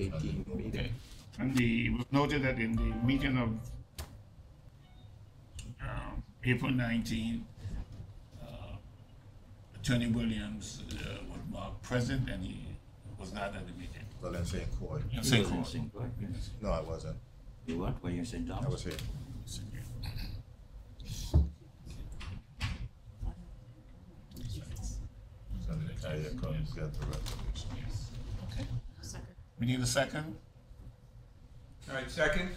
18 meeting. Okay. And it was noted that in the meeting of April 19, Attorney Williams was marked present and he was not at the meeting. Well, in St. Croix. In You St. was in Croix. St. Croix, yes. No, I wasn't. You what? Were you in St. Thomas? I was here. So I couldn't get the resolution. Okay. Second. We need a second? All right, second,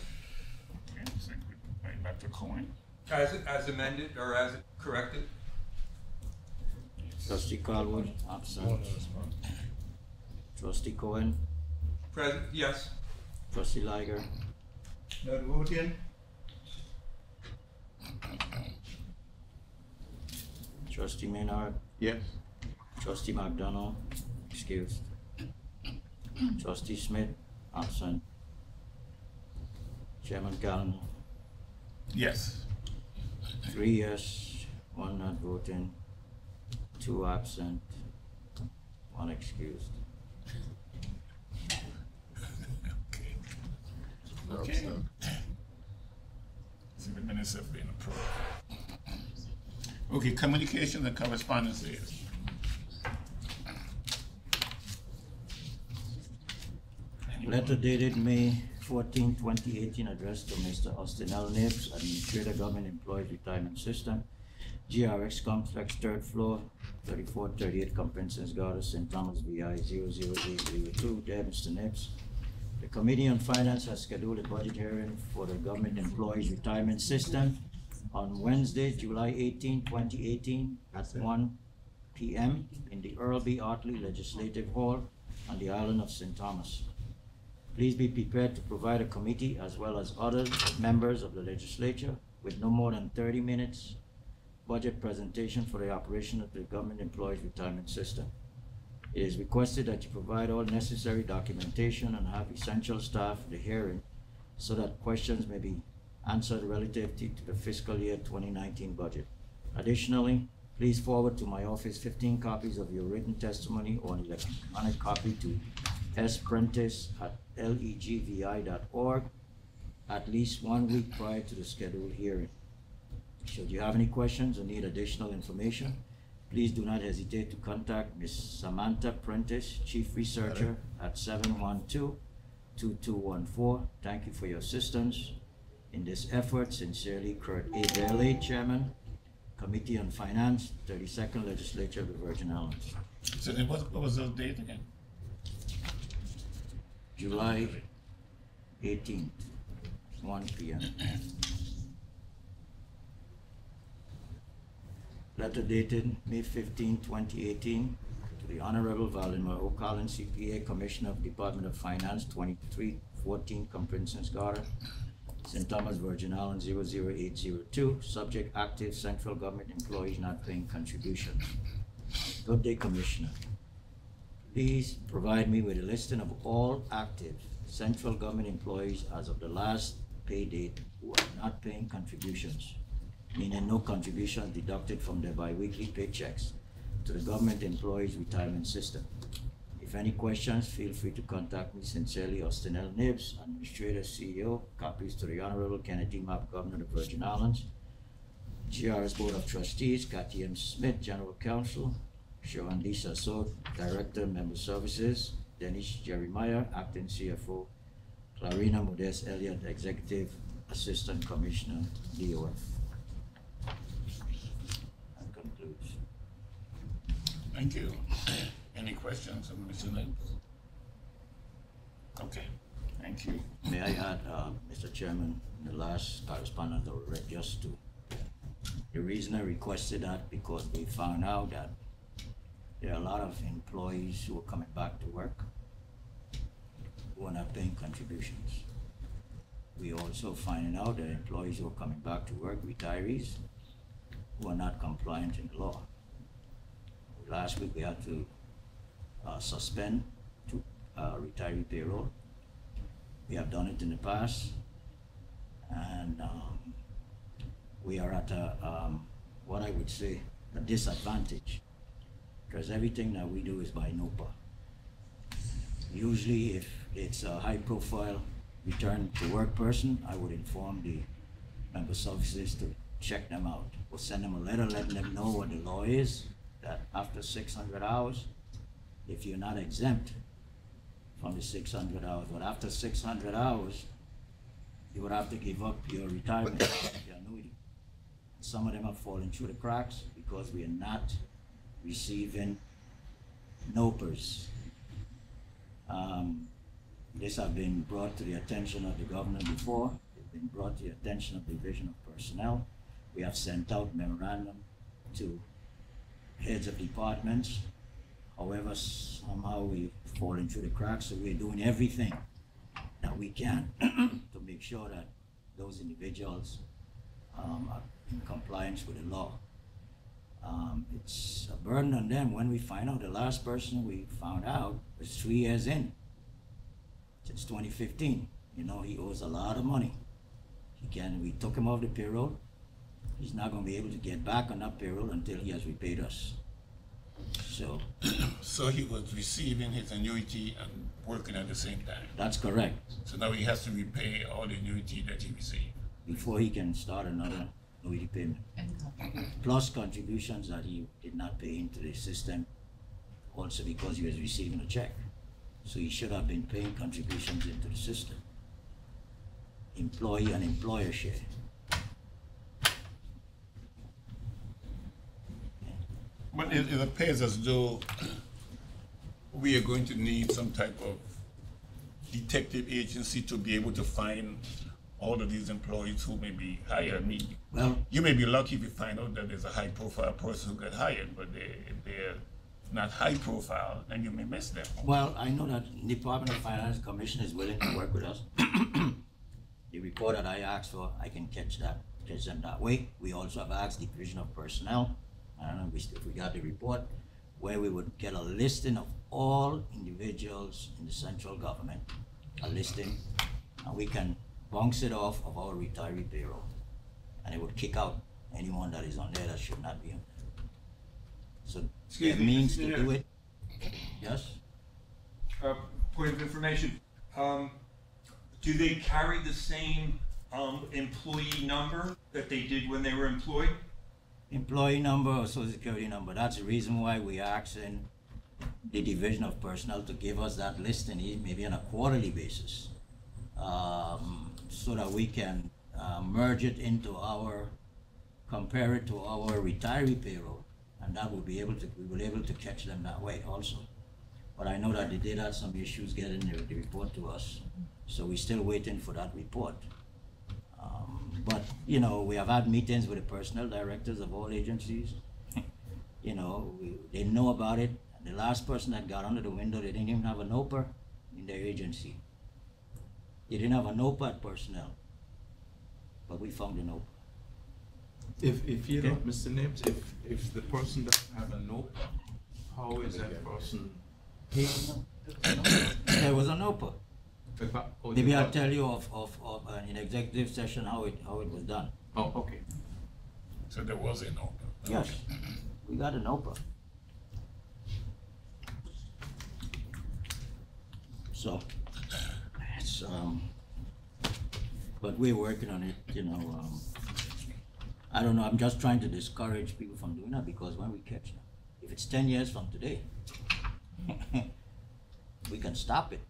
Okay, second by Dr. Cohen. as amended or as corrected? Trustee Caldwell, absent. Trustee Cohen, Present, yes. Trustee Liger, Not voting? Trustee Maynard, Yes. Trustee McDonald, excused. Trustee Smith, absent. Chairman Callen, Yes. 3 yes, 1 not voting, 2 absent, 1 excused. Okay. Okay. See, the minutes have been approved. Okay, communication and correspondence is. Letter dated May 14, 2018, addressed to Mr. Austin L. Nibbs, Administrator, Government Employees Retirement System, GRX Complex, 3rd floor, 3438 Comprehensive Garden, St. Thomas, VI 00802. Dear Mr. Nibbs, the Committee on Finance has scheduled a budget hearing for the Government Employees Retirement System on Wednesday, July 18, 2018 at 1 p.m. in the Earl B. Artley Legislative Hall on the island of St. Thomas. Please be prepared to provide a committee as well as other members of the legislature with no more than 30 minutes budget presentation for the operation of the Government Employees Retirement System. It is requested that you provide all necessary documentation and have essential staff at the hearing so that questions may be answered relative to the fiscal year 2019 budget. Additionally, please forward to my office 15 copies of your written testimony or an electronic copy to sprentice@legvi.org at least 1 week prior to the scheduled hearing. Should you have any questions or need additional information, please do not hesitate to contact Ms. Samantha Prentice, Chief Researcher, at 712-2214. Thank you for your assistance in this effort. Sincerely, Kurt A. Bailey, Chairman, Committee on Finance, 32nd Legislature of the Virgin Islands. So then what was the date again? July 18th, 1 p.m. Letter dated May 15, 2018, to the Honorable Valdemar O. Collins, CPA, Commissioner of Department of Finance, 2314 Comprehensive Garden, St. Thomas, Virgin Islands, 00802. Subject: active central government employees not paying contributions. Good day, Commissioner. Please provide me with a listing of all active central government employees as of the last pay date who are not paying contributions, meaning no contributions deducted from their biweekly paychecks to the Government Employees Retirement System. If any questions, feel free to contact me. Sincerely, Austin L. Nibbs, Administrator, CEO. Copies to the Honorable Kennedy Mapp, Governor of the Virgin Islands. GRS Board of Trustees, Cathy M. Smith, General Counsel. Sharon Lisa So, Director, Member Services. Dennis Jeremiah, Acting CFO. Clarina Modest Elliott, Executive Assistant Commissioner, DOF. That concludes. Thank you. Any questions of Mr. Nibbs? Okay, thank you. May I add, Mr. Chairman, the last correspondence that we read just to, the reason I requested that because we found out that there are a lot of employees who are coming back to work who are not paying contributions. We also finding out that employees who are coming back to work, retirees, who are not compliant in the law. Last week we had to suspend to retiree payroll. We have done it in the past, and we are at a, what I would say, a disadvantage, because everything that we do is by NOPA. Usually if it's a high profile return to work person, I would inform the member services to check them out. We'll send them a letter letting them know what the law is, that after 600 hours, if you're not exempt from the 600 hours, but after 600 hours, you would have to give up your retirement, your annuity. Some of them are falling through the cracks because we are not receiving NOPERS. This has been brought to the attention of the governor before. It's been brought to the attention of the Division of Personnel. We have sent out memorandum to heads of departments. However, somehow we've fallen through the cracks, so we're doing everything that we can to make sure that those individuals are in compliance with the law. It's a burden on them when we find out. The last person we found out was 3 years in, since 2015. You know, he owes a lot of money. We took him off the payroll. He's not going to be able to get back on that payroll until he has repaid us. So, So he was receiving his annuity and working at the same time. that's correct. So now he has to repay all the annuity that he received. Before he can start another annuity payment. Plus contributions that he did not pay into the system, also because he was receiving a check. So he should have been paying contributions into the system. Employee and employer share. But it appears as though we are going to need some type of detective agency to be able to find all of these employees who may be hired. I mean, Well, you may be lucky if you find out that there's a high profile person who got hired, but if they're not high profile, then you may miss them. well, I know that Department of Finance Commission is willing to work with us. The report that I asked for, I can catch them that way. We also have asked the Division of Personnel, I don't know if we got the report, where we would get a listing of all individuals in the central government, a listing, and we can bounce it off of our retiree payroll. And it would kick out anyone that is on there that should not be on there. So Excuse there me, means Mr. to Mayor. do it. Yes? Point of information, do they carry the same employee number that they did when they were employed? Employee number or social security number. That's the reason why we are asking the Division of Personnel to give us that listing, maybe on a quarterly basis, so that we can merge it into compare it to our retiree payroll, and that we will be able to catch them that way also. But I know that they did have some issues getting the report to us, so we're still waiting for that report. But, you know, we have had meetings with the personnel directors of all agencies. You know, they know about it. The last person that got under the window, they didn't even have a NOPER in their agency. They didn't have a NOPER at personnel, but we found a NOPER. If you Okay. don't, Mr. Nibbs, if the person doesn't have a NOPA, how is that person paid? There was a NOPER. Oh, Maybe you I'll got- tell you of an executive session how it was done. Oh, okay. So there was an open. Yes, we got a NOPER. So, it's, but we're working on it, you know, I don't know, I'm just trying to discourage people from doing that, because when we catch them, if it's 10 years from today, we can stop it.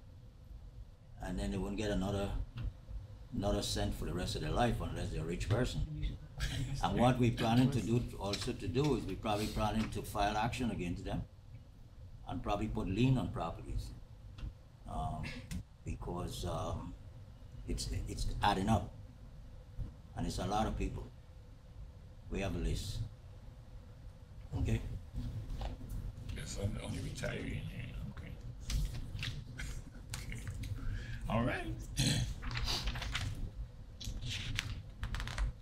And then they won't get another cent for the rest of their life unless they're a rich person. And what we're planning to do is we're probably planning to file action against them and probably put lien on properties. Because it's adding up, and it's a lot of people. We have a list. Okay? Yes, I'm the only retiree in here, okay. Okay. All right.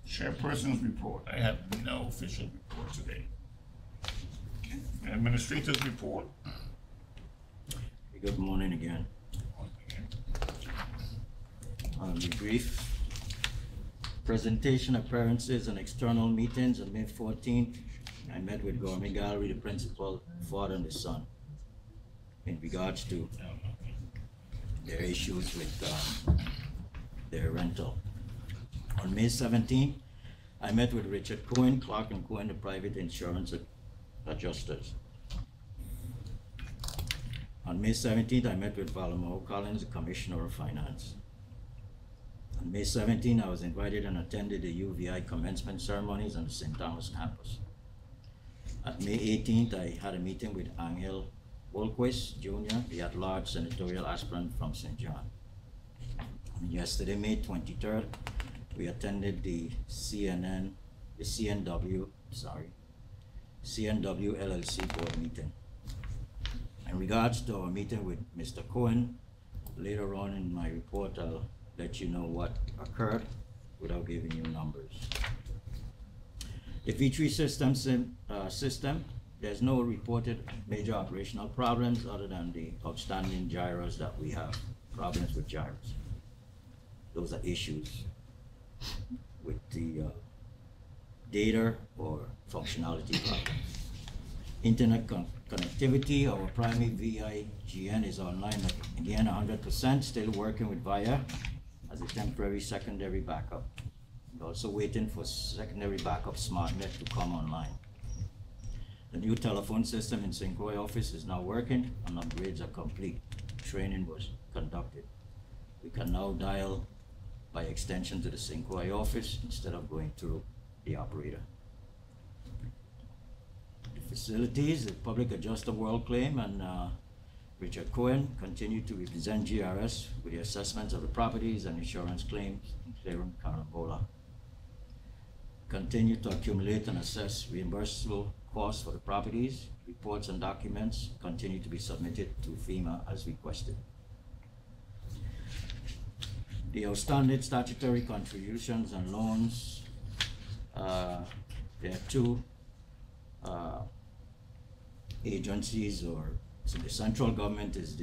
Chairperson's report. I have no official report today. Okay. Administrator's report. Good morning again. I'll be brief. Presentation appearances and external meetings on May 14th. I met with Gourmet Gallery, the principal, father and the son, in regards to their issues with their rental. On May 17th, I met with Richard Cohen, Clark and Cohen, the private insurance adjusters. On May 17th, I met with Valamo Collins, the Commissioner of Finance. On May 17th, I was invited and attended the UVI commencement ceremonies on the St. Thomas campus. At May 18th, I had a meeting with Angel Wolquist Jr., the at-large senatorial aspirant from St. John. And yesterday, May 23rd, we attended the CNW LLC board meeting. In regards to our meeting with Mr. Cohen, later on in my report, I'll let you know what occurred without giving you numbers. The V3 system, there's no reported major operational problems other than the outstanding gyros that we have, problems with gyros. Those are issues with the data or functionality problems. Internet connectivity, our primary VIGN is online again 100%, still working with VIA as a temporary secondary backup. We're also waiting for secondary backup SmartNet to come online. The new telephone system in St. Croix office is now working and upgrades are complete. Training was conducted. We can now dial by extension to the St. Croix office instead of going through the operator. The facilities, the public adjuster World Claim and Richard Cohen continue to represent GRS with the assessments of the properties and insurance claims in clearing Carambola. Continue to accumulate and assess reimbursable costs for the properties. Reports and documents continue to be submitted to FEMA as requested. The outstanding statutory contributions and loans, there are two agencies, or so the central government is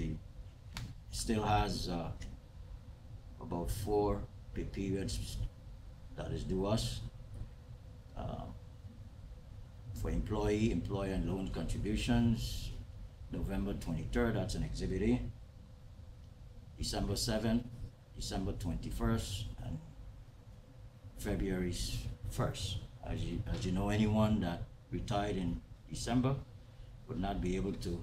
still has about 4 pay periods that is due us. For employee, employer and loan contributions, November 23rd, that's an Exhibit A. December 7th, December 21st, and February 1st. As you know, anyone that retired in December would not be able to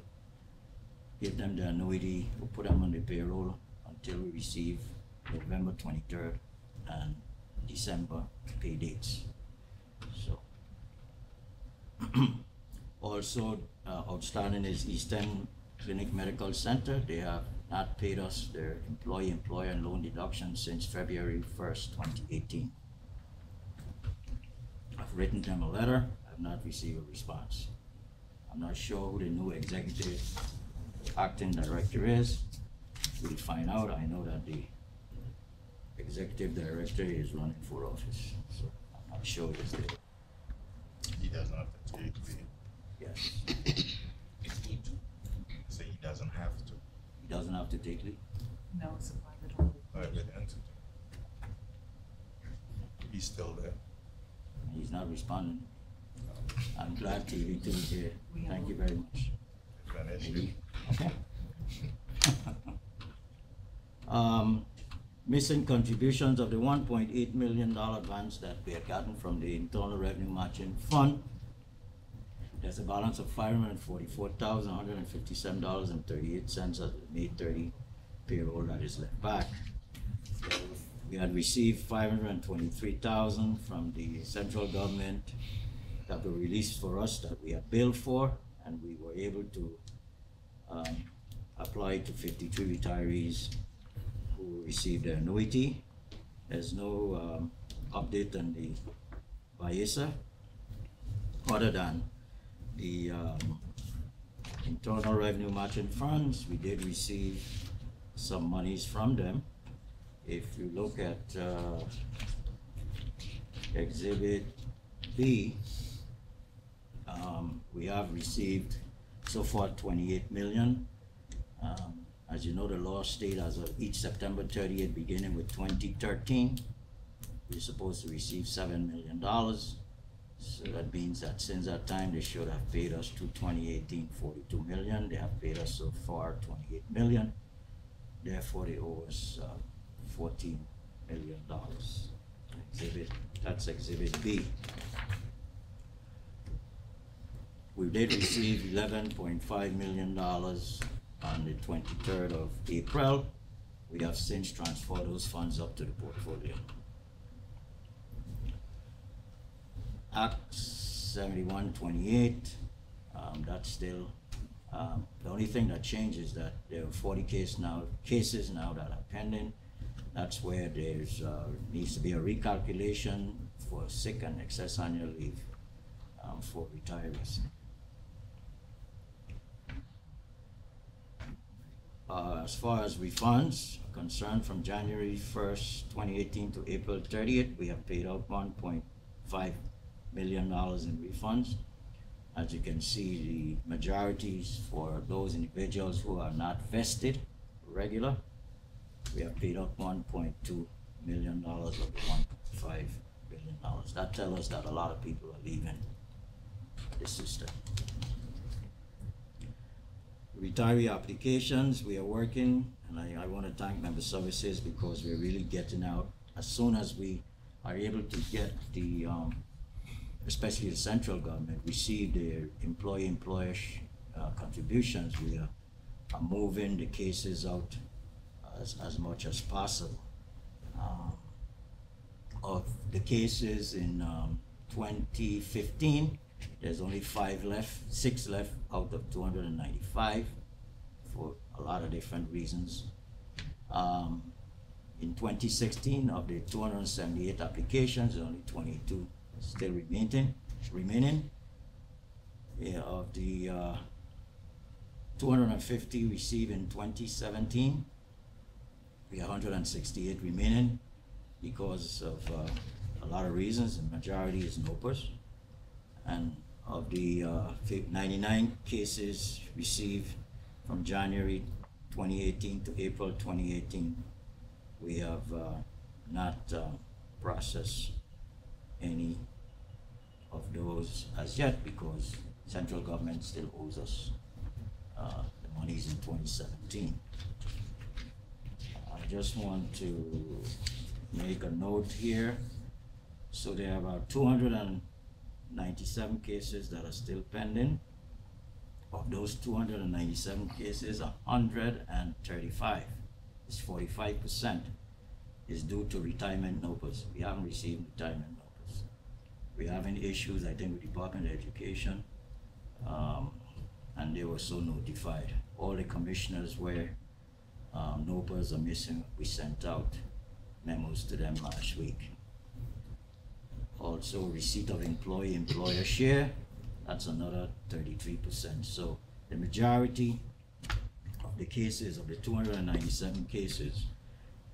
give them the annuity or put them on the payroll until we receive November 23rd and December pay dates. So, also outstanding is Eastern Clinic Medical Center. They have not paid us their employee, employer, and loan deduction since February 1st, 2018. I've written them a letter. I have not received a response. I'm not sure who the new executive acting director is. We'll find out. I know that the executive director is running for office, so I'm not sure it's there. He doesn't have to take leave. Yes. Say he doesn't have to. He doesn't have to take leave. No, it's a private one. Private entity. He's still there. He's not responding. I'm glad TV2 is here. Thank you very much. It's an issue. Okay. Missing contributions of the $1.8 million advance that we had gotten from the Internal Revenue Matching Fund. There's a balance of $544,157.38 as of the May 30 payroll that is left back. So we had received $523,000 from the central government that were released for us that we had billed for, and we were able to apply to 53 retirees who received their annuity. There's no update on the VISA other than the Internal Revenue Matching Funds. We did receive some monies from them. If you look at Exhibit B, we have received so far 28 million. As you know, the law states as of each September 30th, beginning with 2013, we're supposed to receive $7 million. So that means that since that time, they should have paid us to 2018 42 million. They have paid us so far 28 million. therefore they owe us $14 million. That's Exhibit B. We did receive $11.5 million on the 23rd of April. We have since transferred those funds up to the portfolio. Act 7128, that's still, the only thing that changed is that there are 40 cases now that are pending. That's where there's needs to be a recalculation for sick and excess annual leave for retirees. As far as refunds are concerned, from January 1st, 2018 to April 30th, we have paid out $1.5 million in refunds. As you can see, the majorities for those individuals who are not vested regular, we have paid out $1.2 million of the $1.5 billion. That tells us that a lot of people are leaving the system. Retiree applications, we are working, and I want to thank Member Services because we're really getting out. As soon as we are able to get the, especially the central government, receive their employer contributions, we are moving the cases out as much as possible. Of the cases in 2015, there's only 6 left out of 295 for a lot of different reasons. In 2016, of the 278 applications, only 22 still remaining. Yeah, of the 250 received in 2017, we have 168 remaining because of a lot of reasons. The majority is NOPAs. And of the 99 cases received from January 2018 to April 2018, we have not processed any of those as yet because central government still owes us the monies in 2017. I just want to make a note here. So there are about 297 cases that are still pending. Of those 297 cases, 135, is 45%, is due to retirement NOPAs. We haven't received retirement NOPAs. We're having issues, I think, with Department of Education, and they were so notified. All the commissioners where NOPAs are missing, we sent out memos to them last week. Also, receipt of employer share, that's another 33%. So the majority of the cases, of the 297 cases,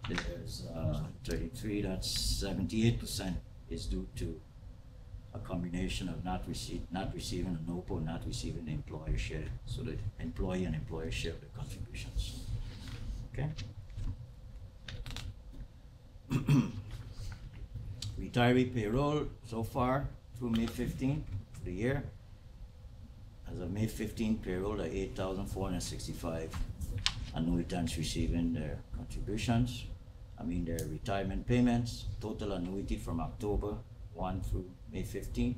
there's 33, that's 78% is due to a combination of not receiving a NOPA, not receiving the employer share. So the employee and employer share the contributions. Okay. Retiree payroll so far through May 15th for the year. As of May 15th, payroll are 8,465 annuitants receiving their contributions. Their retirement payments. Total annuity from October 1 through May 15th,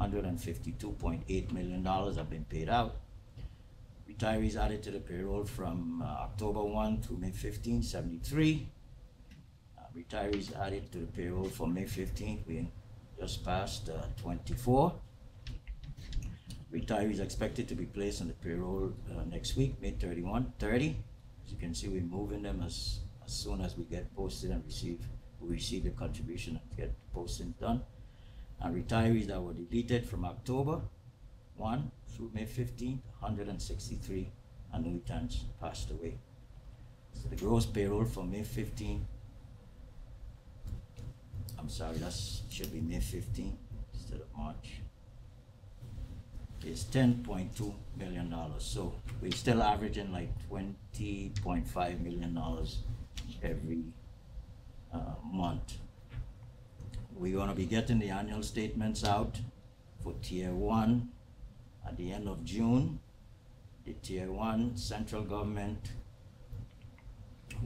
$152.8 million have been paid out. Retirees added to the payroll from October 1 through May 15, 73. Retirees added to the payroll for May 15th, we just passed 24. Retirees expected to be placed on the payroll next week, May 30. As you can see, we're moving them as soon as we get posted and receive the contribution and get the posting done. And retirees that were deleted from October 1 through May 15th, 163 annuitants passed away. So the gross payroll for May 15th, I'm sorry, that should be May 15th instead of March, is $10.2 million. So we're still averaging like $20.5 million every month. We're going to be getting the annual statements out for Tier 1 at the end of June. The Tier 1 central government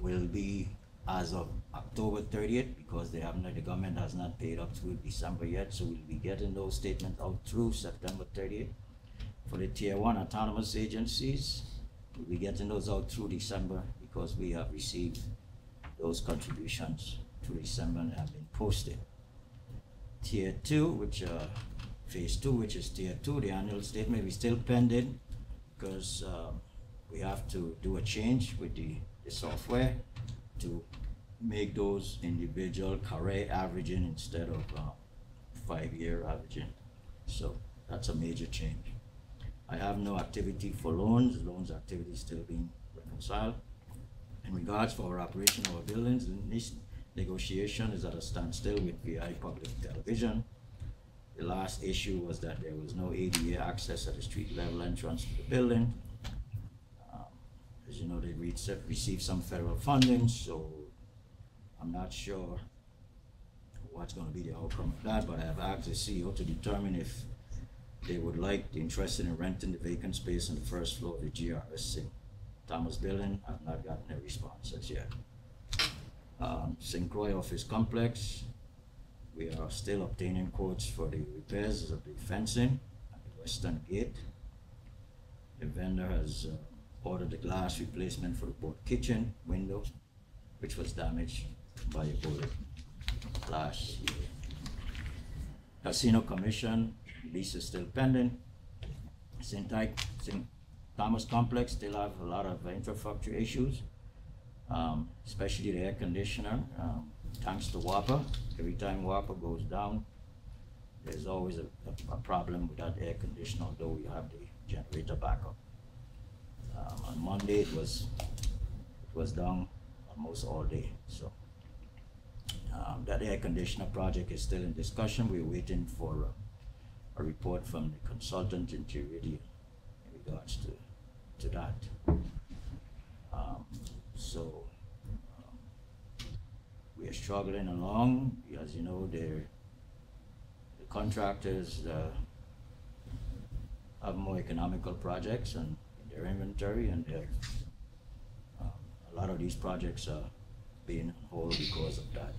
will be as of October 30th, because they haven't, the government has not paid up through December yet, so we'll be getting those statements out through September 30th. For the Tier 1 autonomous agencies, we'll be getting those out through December, because we have received those contributions through December and have been posted. Tier 2, which Phase 2, which is Tier 2, the annual statement is still pending, because we have to do a change with the software to make those individual career averaging instead of 5-year averaging. So that's a major change. I have no activity for loans. Loans activity is still being reconciled. In regards for our operation of our buildings, this negotiation is at a standstill with VI Public Television. The last issue was that there was no ADA access at the street level entrance to the building. As you know, they received some federal funding, so I'm not sure what's going to be the outcome of that, but I have asked the CEO to determine if they would like, interested in renting the vacant space on the first floor of the GRS St. Thomas building. I've not gotten a response as yet. St. Croix Office Complex, we are still obtaining quotes for the repairs of the fencing at the western gate. The vendor has ordered the glass replacement for the board kitchen window, which was damaged by a bullet last year. Casino Commission, lease is still pending. St. Thomas Complex still have a lot of infrastructure issues, especially the air conditioner. Thanks to WAPA, every time WAPA goes down, there's always a problem with that air conditioner, although we have the generator backup. On Monday it was down almost all day. So that air conditioner project is still in discussion. We're waiting for a report from the consultant in Iridium in regards to that. We are struggling along. As you know, the contractors have more economical projects and their inventory, and a lot of these projects are being on hold because of that.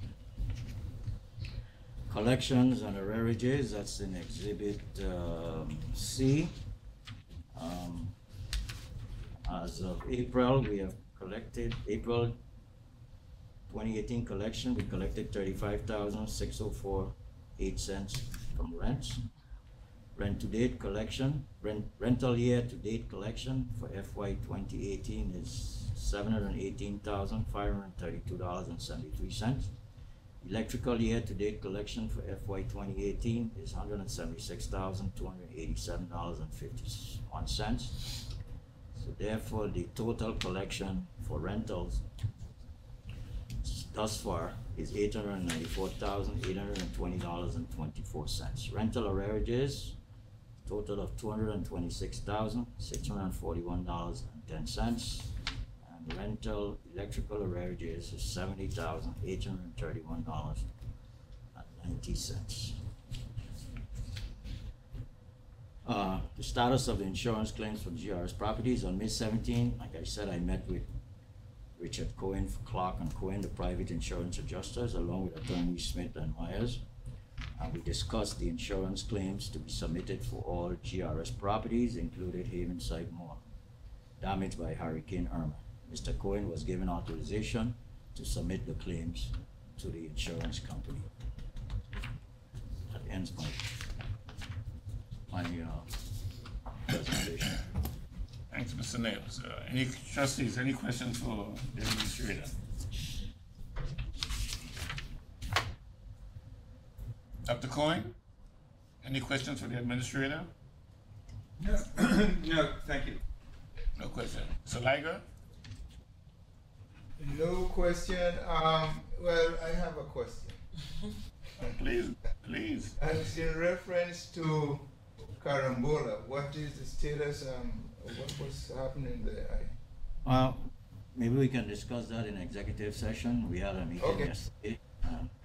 Collections and arrearages, that's in Exhibit C. As of April, we have collected, April 2018 collection, we collected $35,604.08 from rents. Rent to date collection, rental year to date collection for FY 2018 is $718,532.73. Electrical year to date collection for FY 2018 is $176,287.51. So therefore, the total collection for rentals thus far is $894,820.24. Rental arrearages, total of $226,641.10. And rental electrical arrearages is $70,831.90. The status of the insurance claims for GRS properties on May 17, like I said, I met with Richard Cohen, Clark and Cohen, the private insurance adjusters, along with attorneys Smith and Myers. And we discussed the insurance claims to be submitted for all GRS properties, included Havenside Mall, damaged by Hurricane Irma. Mr. Cohen was given authorization to submit the claims to the insurance company. That ends my presentation. Thanks, Mr. Nails. Any trustees, any questions for the administrator? Dr. Cohen, any questions for the administrator? No, no, thank you. No question. Mr. Liger? No question. Well, I have a question. Please, please. And it's in reference to Carambola. What is the status? What was happening there? Well, maybe we can discuss that in executive session. We had a meeting yesterday.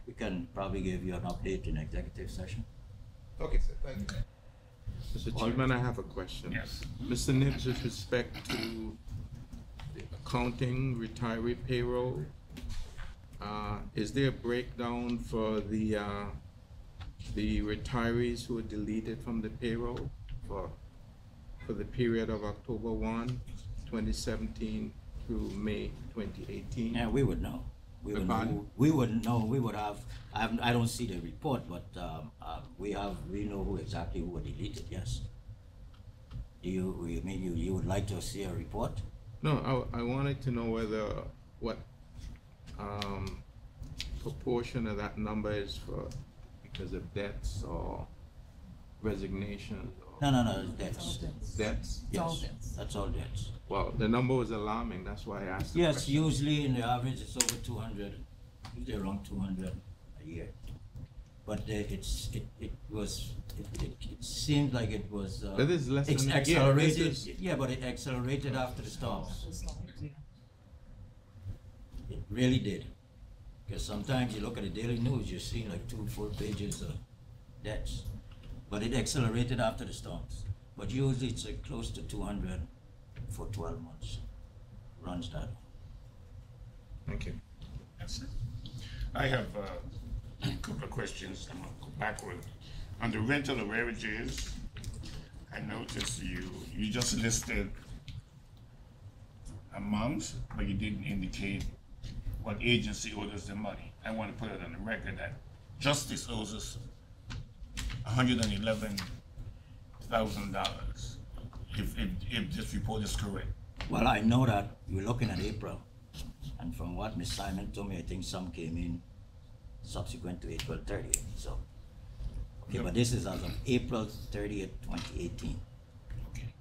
We can probably give you an update in executive session. Okay, sir. Thank you. Mr. Chairman, I have a question. Yes. Mr. Nibbs, with respect to the accounting, retiree payroll. Is there a breakdown for the retirees who were deleted from the payroll for the period of October 1, 2017 through May 2018? Yeah, we would know. We would know. We wouldn't know. We would have. I don't see the report, but we know who exactly who were deleted. Yes. Do you mean you would like to see a report? No, I wanted to know what proportion of that number is because of deaths or resignations. No, deaths. Deaths? Yes, all deaths. that's all deaths. Well, the number was alarming. That's why I asked. Yes, question. usually in the average it's over 200, usually around 200 a year. But it seemed like it was That is less than a year. accelerated. This is- Yeah, but it accelerated after the storms. The storms, yeah. It really did. Because sometimes you look at the daily news, you're seeing like 2 full pages of deaths. But it accelerated after the storms. But usually it's close to 200 for 12 months. Runs that. Thank you. That's it. I have a couple of questions. I'm gonna go backward. On the rental arrearages, I noticed you just listed amounts, but you didn't indicate what agency owes us the money. I want to put it on the record that Justice owes us $111,000. If this report is correct. Well, I know that we're looking at April. And from what Ms. Simon told me, I think some came in subsequent to April 30th. So, okay, Yep. but this is as of April 30th, 2018. Okay.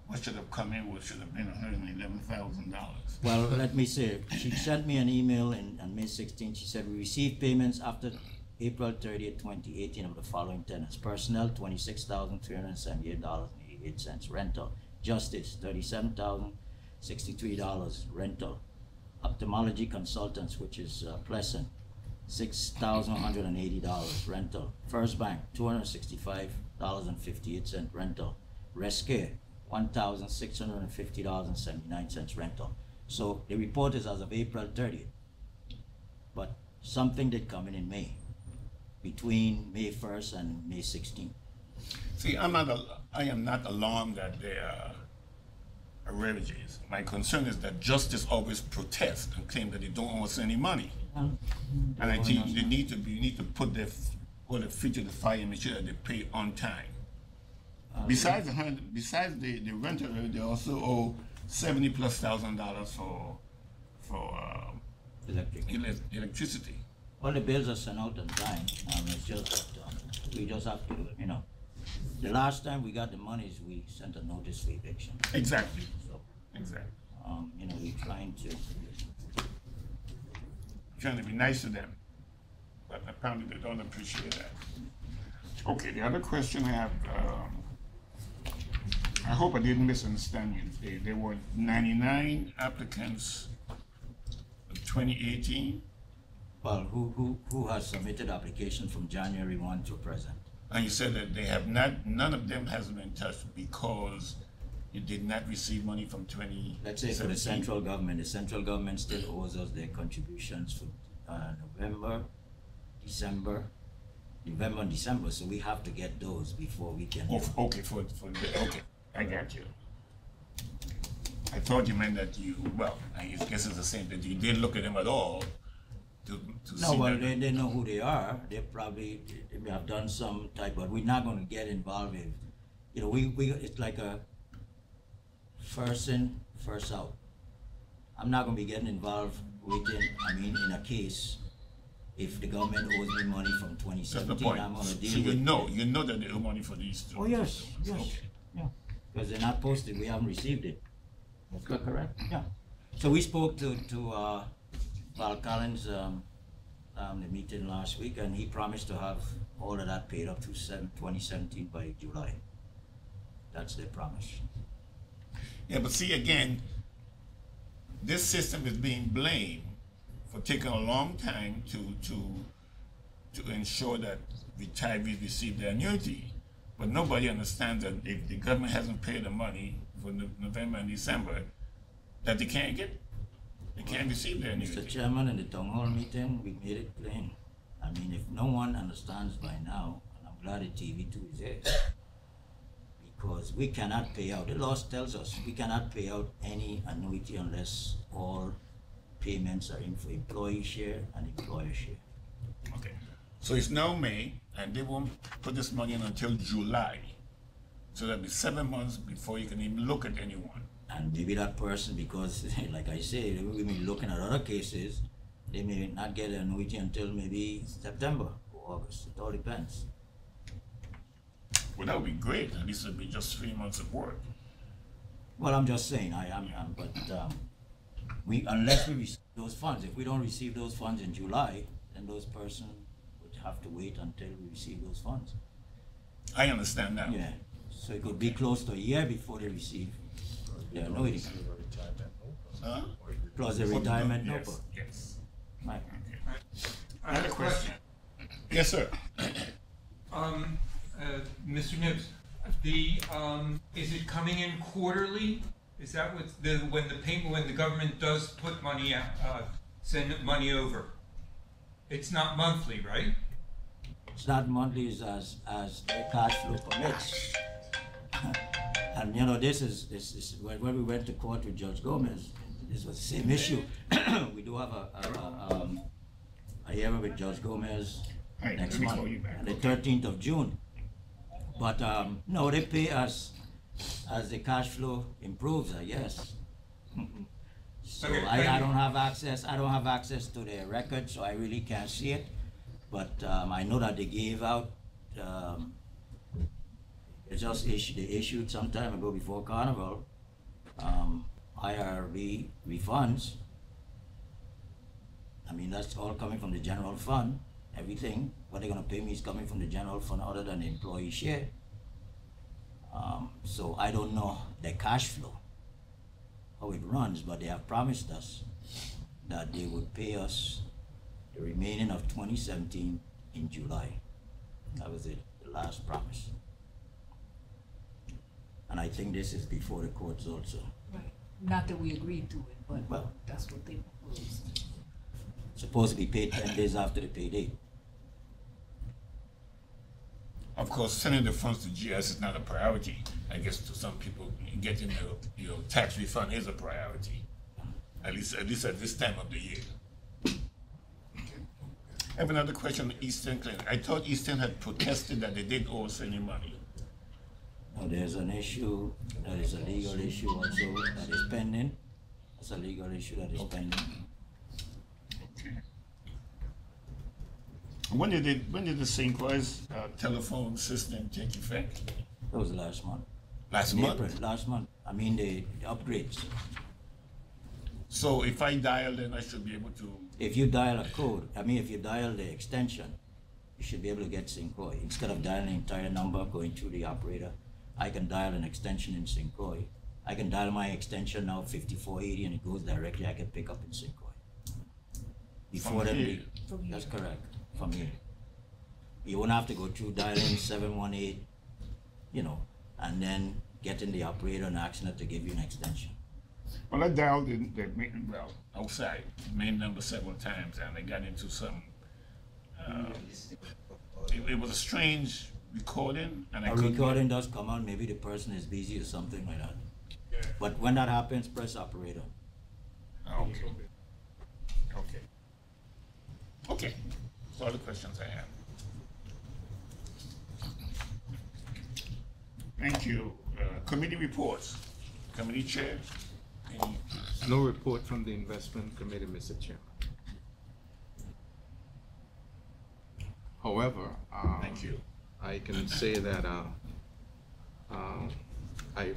What should have come in should have been $111,000. Well, let me say, she sent me an email on May 16th. She said, we received payments after April 30th, 2018 of the following tenants. Personnel, $26,378.88. Rental. Justice, $37,063. Rental. Ophthalmology consultants, which is Pleasant, $6,180 rental. First Bank, $265.58 rental. Rescare, $1,650.79 rental. So the report is as of April 30th, but something did come in May, between May 1st and May 16th. See, I am not alarmed at their arrearages. My concern is that Justice always protests and claim that they don't owe us any money. And I think you need to put their feet to the fire and make sure that they pay on time. Besides the rental, they also owe $70,000+ for electricity. All the bills are sent out on time. It's just that we just have to, the last time we got the monies, we sent a notice for eviction. Exactly. So, Exactly. we're trying Trying to be nice to them, but apparently they don't appreciate that. Okay, the other question I have, I hope I didn't misunderstand you. There were 99 applicants in 2018, Well, who has submitted application from January 1 to present? and you said that they have none of them has been touched because you did not receive money from 2017. Let's say for the central government still owes us their contributions for November, and December, so we have to get those before we can. Oh, okay, okay, I got you. I thought you meant that I guess it's the same, that you didn't look at them at all to No, see well, that. they know who they are. They may have done some type, but we're not going to get involved in. It's like a first in, first out. I'm not going to be getting involved in a case. If the government owes me money from That's the 2017, point. I'm going to So deal you with know that they owe money for these two. Oh, yes, Okay. yeah. Because they're not posted, we haven't received it. Is that correct? Yeah. So we spoke to Val Collins, the meeting last week, and he promised to have all of that paid up to 2017 by July. That's their promise. Yeah, but see again, this system is being blamed for taking a long time to ensure that retirees receive their annuity. But nobody understands that if the government hasn't paid the money for November and December, that they can't get, they can't receive their annuity. Mr. Chairman, in the town hall meeting, we made it plain. I mean, if no one understands by now, and I'm glad the TV2 is there, because we cannot pay out, the law tells us, we cannot pay out any annuity unless all payments are in for employee share and employer share. Okay, so it's now May, and they won't put this money in until July. So that'll be 7 months before you can even look at anyone. And maybe that person, because like I say, we may be looking at other cases, they may not get an annuity until maybe September or August. It all depends. Well, that would be great. At least it'll be just 3 months of work. Well, I'm just saying, we, unless we receive those funds, if we don't receive those funds in July, then those person would have to wait until we receive those funds. I understand that. Yeah, so it could be close to a year before they receive their annuity. Huh? Plus the retirement Yes, NOPA. yes. Right. I have a question. Yes, sir. Mr. Nibbs, is it coming in quarterly? Is that what when the government does put money out, send money over? It's not monthly, right? It's not monthly as the cash flow permits. And you know, this is when we went to court with Judge Gomez, this was the same issue. We do have a hearing with Judge Gomez Right, next let me month, call you back. on the 13th of June. But no, they pay us as the cash flow improves, I guess. So Okay, I don't have access. I don't have access to their record, so I really can't see it. But I know that they gave out. They issued some time ago before Carnival IRB refunds. I mean, that's all coming from the general fund. Everything what they're gonna pay me is coming from the general fund, other than the employee share. So I don't know the cash flow, how it runs, but they have promised us that they would pay us the remaining of 2017 in July. That was it, the last promise. And I think this is before the courts also. Right. Not that we agreed to it, but Well, that's what they proposed. supposed to be paid 10 days after the pay date. Of course, sending the funds to GS is not a priority. I guess to some people, getting your tax refund is a priority. At least at this time of the year. I have another question on Eastern Clinic. I thought Eastern had protested that they didn't owe us any money. Now, there's an issue, that is a legal issue also that is pending. That's a legal issue that is pending. Okay. When did the St. Croix telephone system take effect? That was last month. Last In month? April, last month. I mean the upgrades. So if I dial, then I should be able to. If you dial a code, if you dial the extension, you should be able to get St. Croix. Instead of dialing the entire number, going through the operator, I can dial an extension in St. Croix. I can dial my extension now 5480 and it goes directly, I can pick up in St. Croix. Before From that, here? that's correct, from here. You won't have to go through dialing 718, and then getting the operator and asking it to give you an extension. Well, I dialed outside main number several times, and I got into some. It was a strange recording, and I A couldn't. recording does come on, maybe the person is busy or something like that. But when that happens, press operator. Oh, okay. Okay. Okay. That's all the questions I have. Thank you. Committee reports. Committee chair. Any? No report from the investment committee, Mr. Chairman. However, Thank you. I can say that I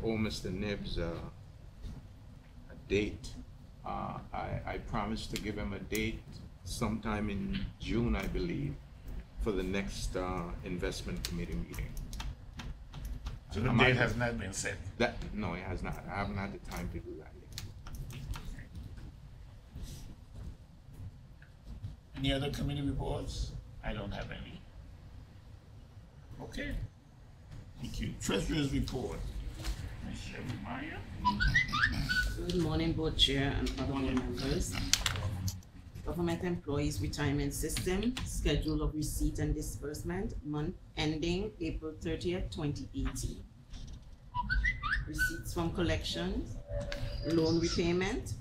owe Mr. Nibbs a date. I promised to give him a date sometime in June, I believe, for the next investment committee meeting. So the date has not been set. No, it has not. I haven't had the time to do that yet. Any other committee reports? I don't have any. Okay. Thank you. Treasurer's report. Good morning, Board Chair and other board members. Government Employees Retirement System, Schedule of Receipt and Disbursement, month ending April 30th, 2018. Receipts from collections, loan repayment,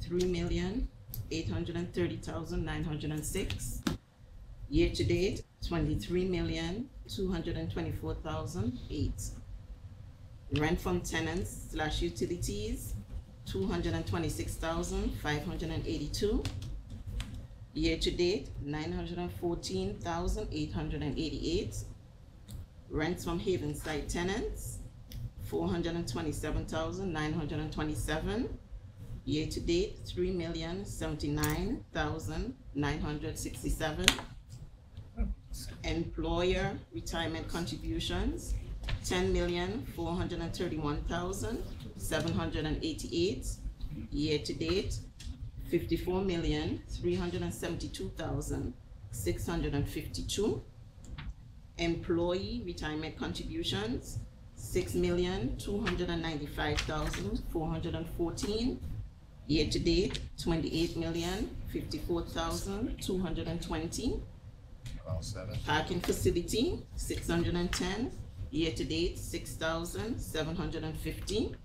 3,830,906. Year to date, 23,224,008. Rent from tenants / utilities, 226,582. Year to date, 914,888. Rents from Havenside tenants, 427,927. Year to date, 3,079,967. Employer retirement contributions, 10,431,788. Year to date, 54,372,652. Employee retirement contributions, 6,295,414. Year to date, 28,054,220. Parking facility, 610. Year to date, 6,750.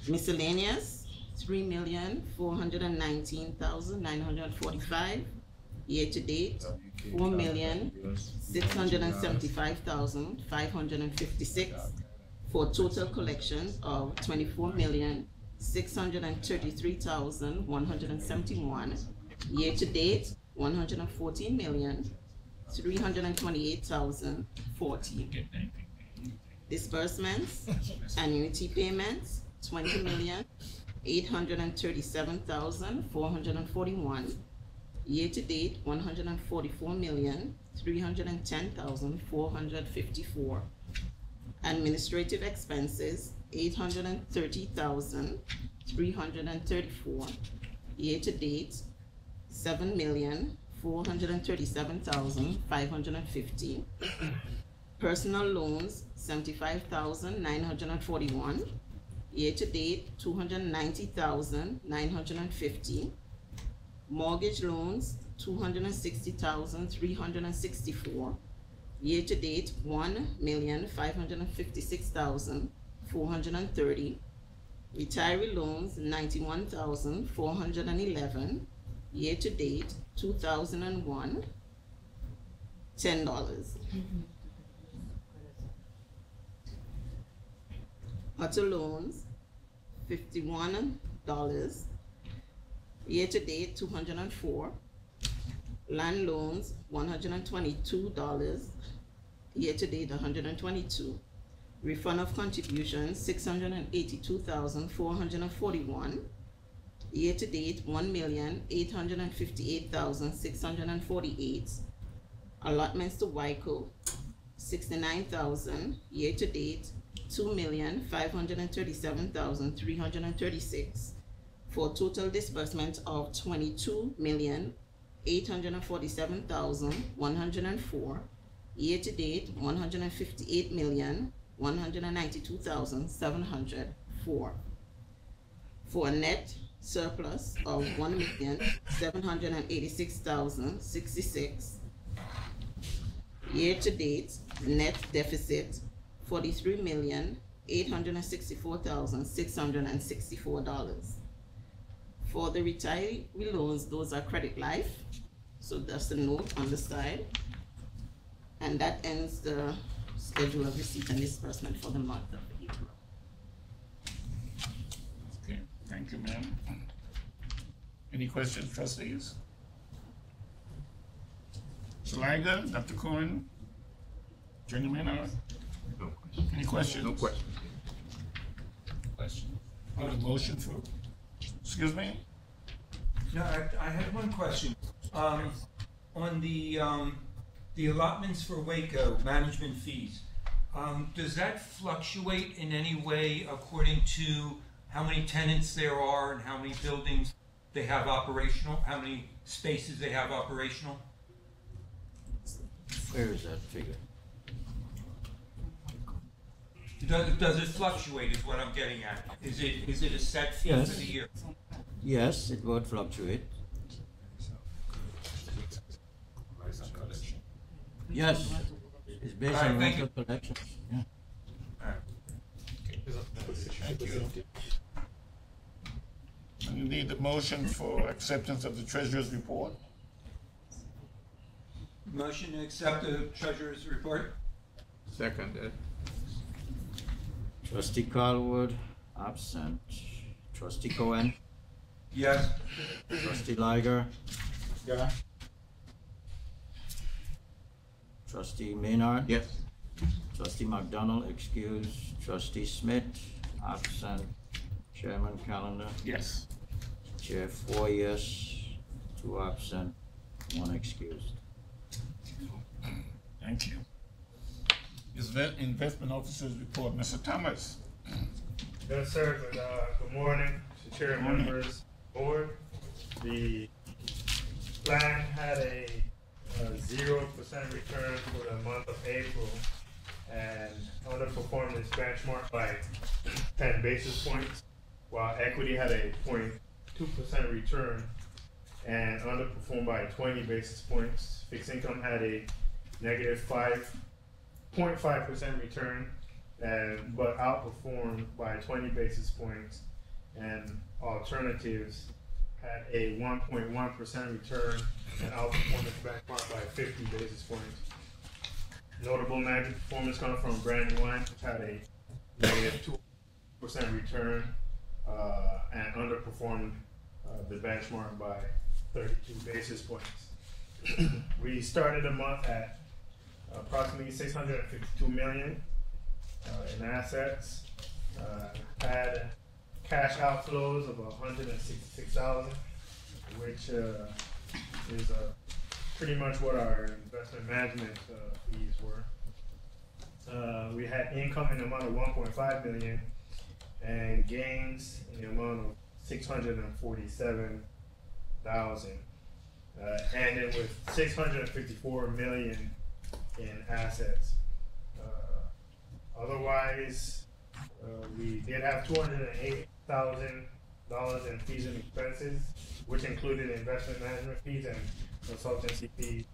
Miscellaneous, 3,419,945. Year to date, 4,675,556, for total collections of 24,633,171. Year to date, 114,328,040. Disbursements, annuity payments, 20,837,441. Year to date, 144,310,454. Administrative expenses, 830,334. Year to date, 7,437,550. Personal loans, 75,941. Year to date, 290,950. Mortgage loans, 260,364. Year to date, 1,556,430. Retiree loans, 91,411. Year to date, 2001, $10. Auto loans, $51. Year to date, 204. Land loans, $122. Year to date, 122. Refund of contributions, 682,441. Year to date, 1,858,648. Allotments to WICO, 69,000. Year to date, 2,537,336. For total disbursement of 22,847,104. Year to date, 158,192,704. For a net surplus of 1,786,066. Year to date, net deficit, $43,864,664. For the retiree loans, those are credit life. So that's the note on the side. And that ends the schedule of receipt and disbursement for the month of April. Okay, thank you, ma'am. Any questions, trustees? Saliga, Dr. Cohen, Attorney Maynard? No question. Any questions? No question. Question. On the motion for, excuse me? No, I had one question. On the allotments for Waco, management fees, does that fluctuate in any way according to how many tenants there are and how many buildings they have operational, how many spaces they have operational? Where is that figure? Does it fluctuate is what I'm getting at? Is it a set fee Yes. for the year? Yes, it would fluctuate. Yes, it's based All right, on thank rental collections, yeah. Thank you. And you need the motion for acceptance of the treasurer's report? Motion to accept the treasurer's report? Seconded. Trustee Carlwood, absent. Trustee Cohen, Yes. trustee Liger, Yeah. trustee Maynard. Yes. Trustee McDonald, excused. Trustee Smith, absent. Chairman Calendar, Yes. chair 4 yes, 2 absent, 1 excused. Thank you. Investment officer's report, Mr. Thomas. Yes, sir. Good morning, to chair, members, board. The plan had a 0% return for the month of April and underperformed its benchmark by 10 basis points, while equity had a 0.2% return and underperformed by 20 basis points. Fixed income had a negative 5.5% return but outperformed by 20 basis points, and alternatives had a 1.1% return and outperformed its benchmark by 50 basis points. Notable negative performance coming from Brandywine, which had a negative 2% return and underperformed the benchmark by 32 basis points. We started the month at approximately 652 million in assets. Had cash outflows of 166,000, which is pretty much what our investment management fees were. We had income in the amount of 1.5 million and gains in the amount of 647,000. Ending with 654 million in assets. Otherwise, we did have $208,000 in fees and expenses, which included investment management fees and consultancy fees.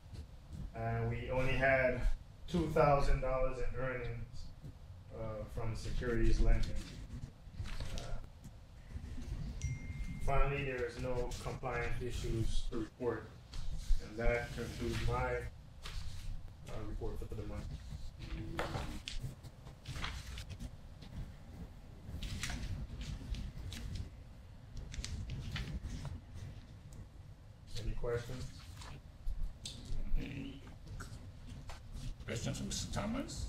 And we only had $2,000 in earnings from securities lending. Finally, there is no compliance issues to report. And that concludes my report for the month. Any questions? Any questions from Mr. Thomas?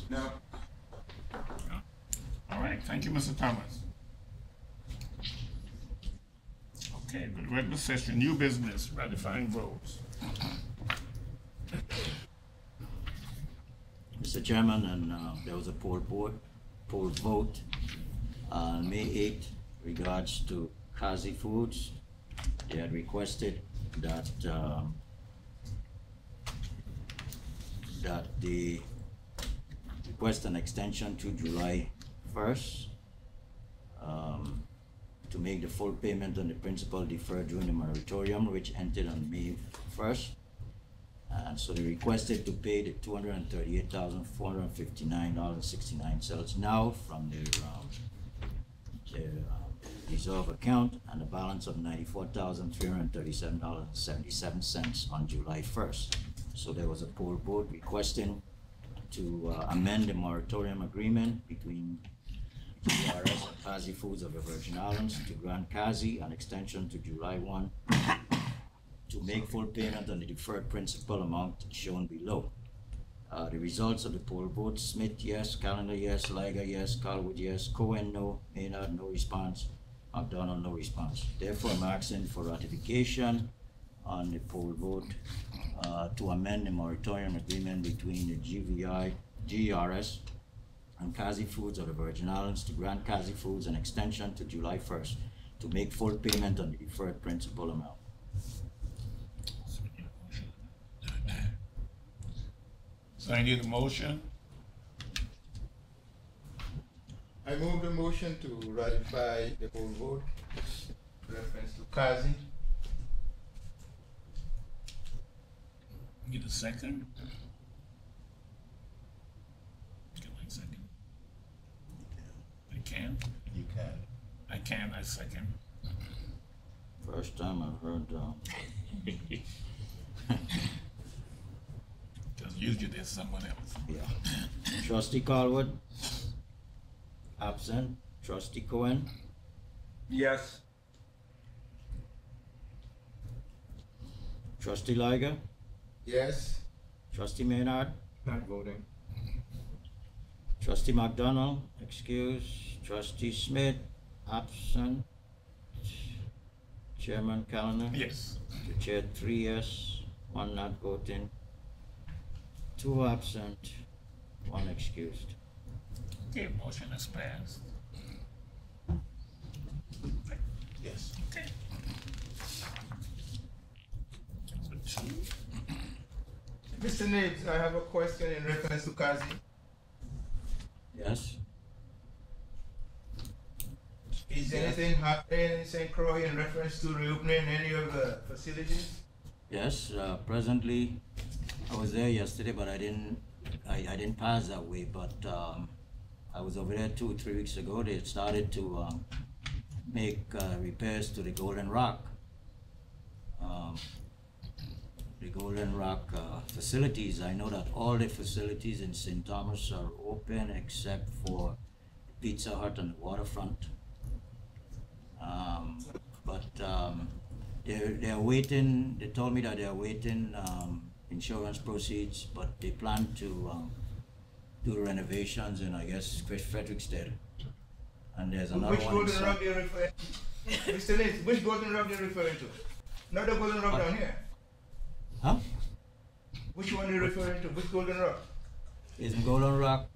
No. All right, thank you, Mr. Thomas. Okay, good regular session, new business, ratifying votes. Mr. Chairman, and there was a poll vote on May 8th regards to Kazi Foods. They had requested that they request an extension to July 1st to make the full payment on the principal deferred during the moratorium, which ended on May 1st. And so they requested to pay the $238,459.69 now from their reserve account, and a balance of $94,337.77 on July 1st. So there was a poll vote requesting to amend the moratorium agreement between GERS and Kazi Foods of the Virgin Islands to grant Kazi an extension to July 1 to make full payment on the deferred principal amount shown below. The results of the poll vote: Smith yes, Calendar yes, Liger yes, Carlwood yes, Cohen no, Maynard no response, McDonald no response. Therefore, I'm asking for ratification on the poll vote to amend the moratorium agreement between the GERS and Kazi Foods of the Virgin Islands to grant Kazi Foods an extension to July 1st to make full payment on the deferred principal amount. So I need a motion. I move the motion to ratify the whole vote, reference to Kazi. Get a second? Get a second. I can? You can. I can, I second. First time I've heard, Just usually there's someone else. yeah. Trustee Colwood? Absent. Trustee Cohen? Yes. Trustee Liger? Yes. Trustee Maynard? Not voting. Trustee McDonald, excuse. Trustee Smith, absent. Chairman Callender? Yes. The chair, 3 yes, 1 not voting. 2 absent, 1 excused. Okay, motion is passed. Yes. Okay. So 2. Mr. Nibs, I have a question in reference to Kazi. Yes? Is anything happening in St. Croix in reference to reopening any of the facilities? Yes, presently, I was there yesterday, but I didn't pass that way, but, I was over there 2-3 weeks ago. They started to, make, repairs to the Golden Rock. The Golden Rock, facilities, I know that all the facilities in St. Thomas are open except for Pizza Hut and the waterfront. They're waiting, they told me that they're waiting, insurance proceeds, but they plan to, do the renovations in, I guess, Frederickstead. And there's another Which one in Golden Rock are you referring to? Mr. Nibs, which Golden Rock are you referring to? Not the Golden Rock down here. Huh? Which one are you referring to? Which Golden Rock? Isn't Golden Rock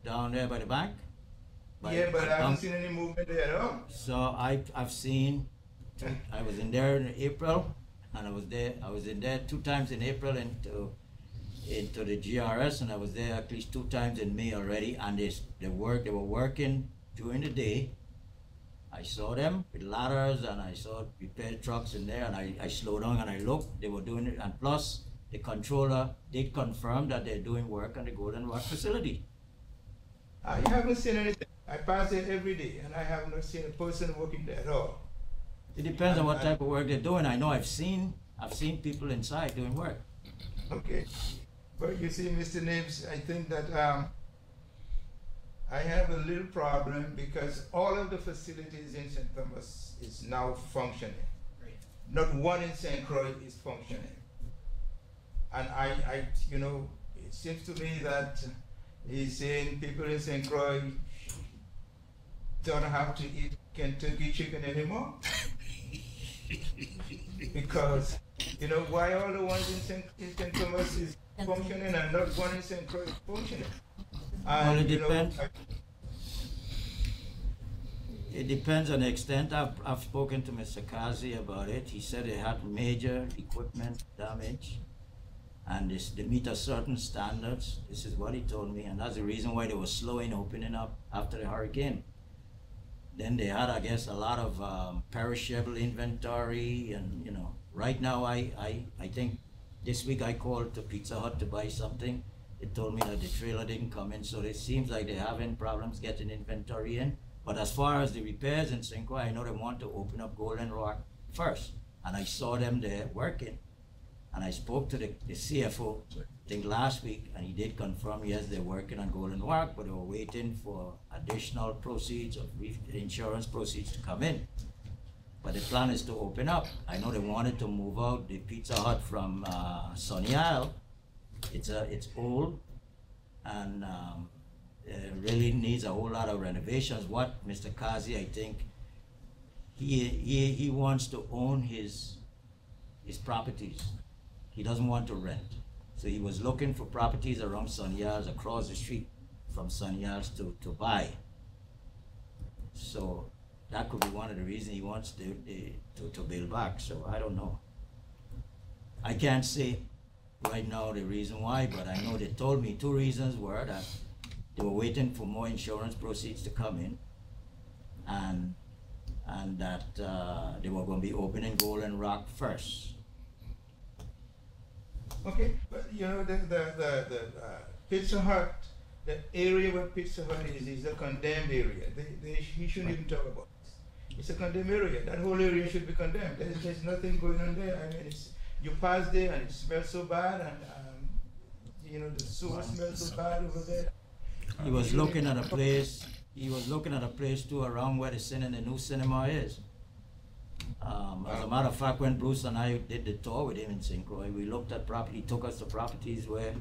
down there by the bank? Yeah, but I haven't seen any movement there at all. So I've seen, I was in there in April, and I was in there 2 times in April into the GRS, and I was there at least 2 times in May already, and they were working during the day. I saw them with ladders, and I saw repair trucks in there, and I slowed down and I looked, they were doing it, and plus the controller did confirm that they're doing work on the Golden Rock facility. I haven't seen anything. I pass there every day, and I have not seen a person working there at all. It depends on what type of work they're doing. I know I've seen people inside doing work. Okay, but you see, Mr. Nibs, I think that I have a little problem because all of the facilities in St. Thomas is now functioning. Not one in St. Croix is functioning. And I, you know, it seems to me that he's saying people in St. Croix don't have to eat Kentucky chicken anymore. Because, you know, why all the ones in St. Thomas is functioning and not one in St. Croix is functioning? And, Well, it you know, depends. It depends on the extent. I've spoken to Mr. Kazi about it. He said they had major equipment damage, and they meet a certain standards. This is what he told me, and that's the reason why they were slow in opening up after the hurricane. Then they had, I guess, a lot of perishable inventory, and you know, right now I think this week I called to Pizza Hut to buy something. They told me that the trailer didn't come in, so it seems like they're having problems getting inventory in. But as far as the repairs in St. Croix, I know they want to open up Golden Rock first, and I saw them there working. And I spoke to the CFO, I think last week, and he did confirm, yes, they're working on Golden Rock, but they were waiting for additional proceeds of insurance proceeds to come in. But the plan is to open up. I know they wanted to move out the Pizza Hut from Sunny Isle. It's old, and it really needs a whole lot of renovations. What Mr. Kazi, I think, he wants to own his properties. He doesn't want to rent. So he was looking for properties around Sunny Isles, across the street from Sunny Isles to buy. So that could be one of the reasons he wants to build back. So I don't know. I can't say right now the reason why, but I know they told me 2 reasons were that they were waiting for more insurance proceeds to come in, and that they were going to be opening Golden Rock first. Okay, but you know, the Pizza Hut, the area where Pizza Hut is a condemned area. He shouldn't even talk about this. It's a condemned area. That whole area should be condemned. There's nothing going on there. I mean, you pass there and it smells so bad, and you know, the sewer smells so bad over there. He was looking at a place. He was looking at a place too around where the new cinema is. As a matter of fact, when Bruce and I did the tour with him in St. Croix, we looked at property. He took us to properties where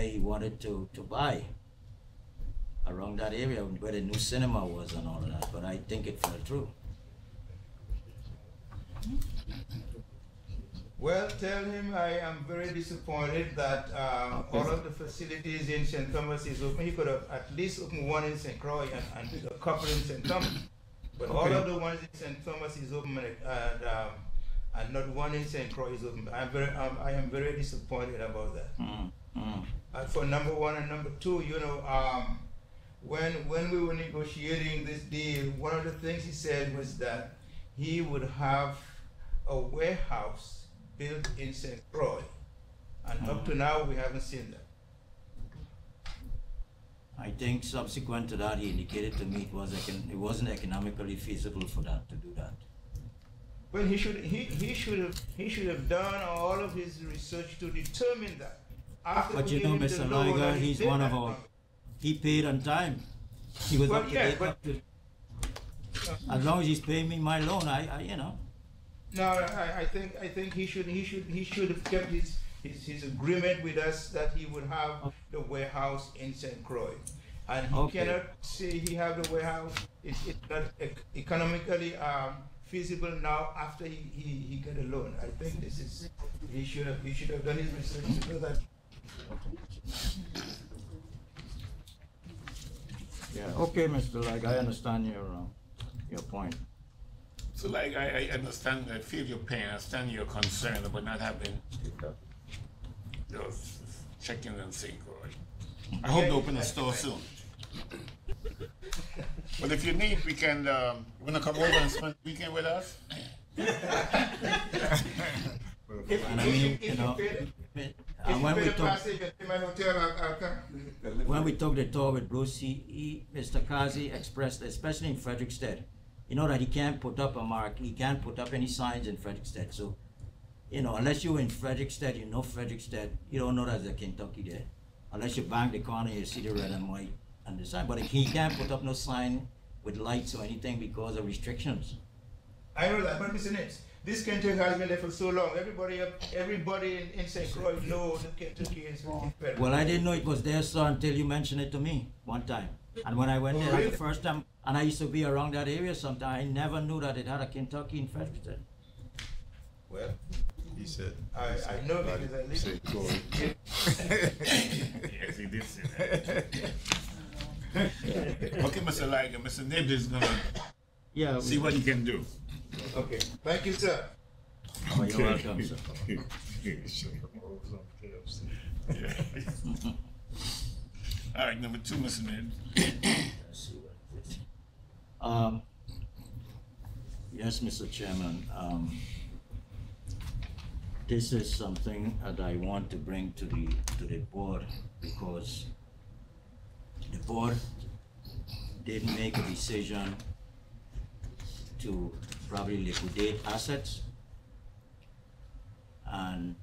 he wanted to buy around that area where the new cinema was and all of that. But I think it fell through. Well, tell him I am very disappointed that all of the facilities in St. Thomas is open. He could have at least opened one in St. Croix and a couple in St. Thomas. But all of the ones in St. Thomas is open and not one in St. Croix is open. I am very disappointed about that. For number one and number two, you know, when we were negotiating this deal, one of the things he said was that he would have a warehouse built in St. Croix, and up to now we haven't seen that. I think subsequent to that, he indicated to me it wasn't economically feasible for that to do that. Well, he should have done all of his research to determine that. But you know, Mr. Liger, he's one of our. He paid on time. He was Well, up to yeah, date. but- As long as he's paying me my loan, I you know. No, I think he should have kept his agreement with us that he would have the warehouse in St. Croix. And he cannot say he have the warehouse. It's not economically feasible now after he got a loan. I think this is he should have done his research to know that. Yeah. Okay, Mr. Leg, I understand your point. So like I understand, I feel your pain, I understand your concern about not having those check-ins in St. Croix. I hope they open a store soon. But if you need, we can, wanna come over and spend the weekend with us? And I mean, you know, and when we took the tour with Bruce, Mr. Kazi expressed, especially in Frederickstead, you know that he can't put up a mark, he can't put up any signs in Frederickstead. So, you know, unless you're in Frederickstead, you know Frederickstead, you don't know there's a Kentucky there. Unless you bang the corner, you see the red and white and the sign. But he can't put up no sign with lights or anything because of restrictions. I know that, but Mr. Nitz, this Kentucky has been there for so long. Everybody in St. Croix knows that Kentucky is federal. Well, I didn't know it was there, sir, until you mentioned it to me one time. And when I went there the first time, and I used to be around that area sometime, I never knew that it had a Kentucky in Frederickstead. Well, He said. I know because I live. Say Corey. Yes, he did say that. Okay, Mr. Liger, Mr. Nibs is gonna see what he can do. Okay, thank you, sir. Oh, you're welcome, sir. Yeah. All right, number two, Mr. Nibs. Let's see what it is. Yes, Mr. Chairman. This is something that I want to bring to the board because the board did make a decision to probably liquidate assets, and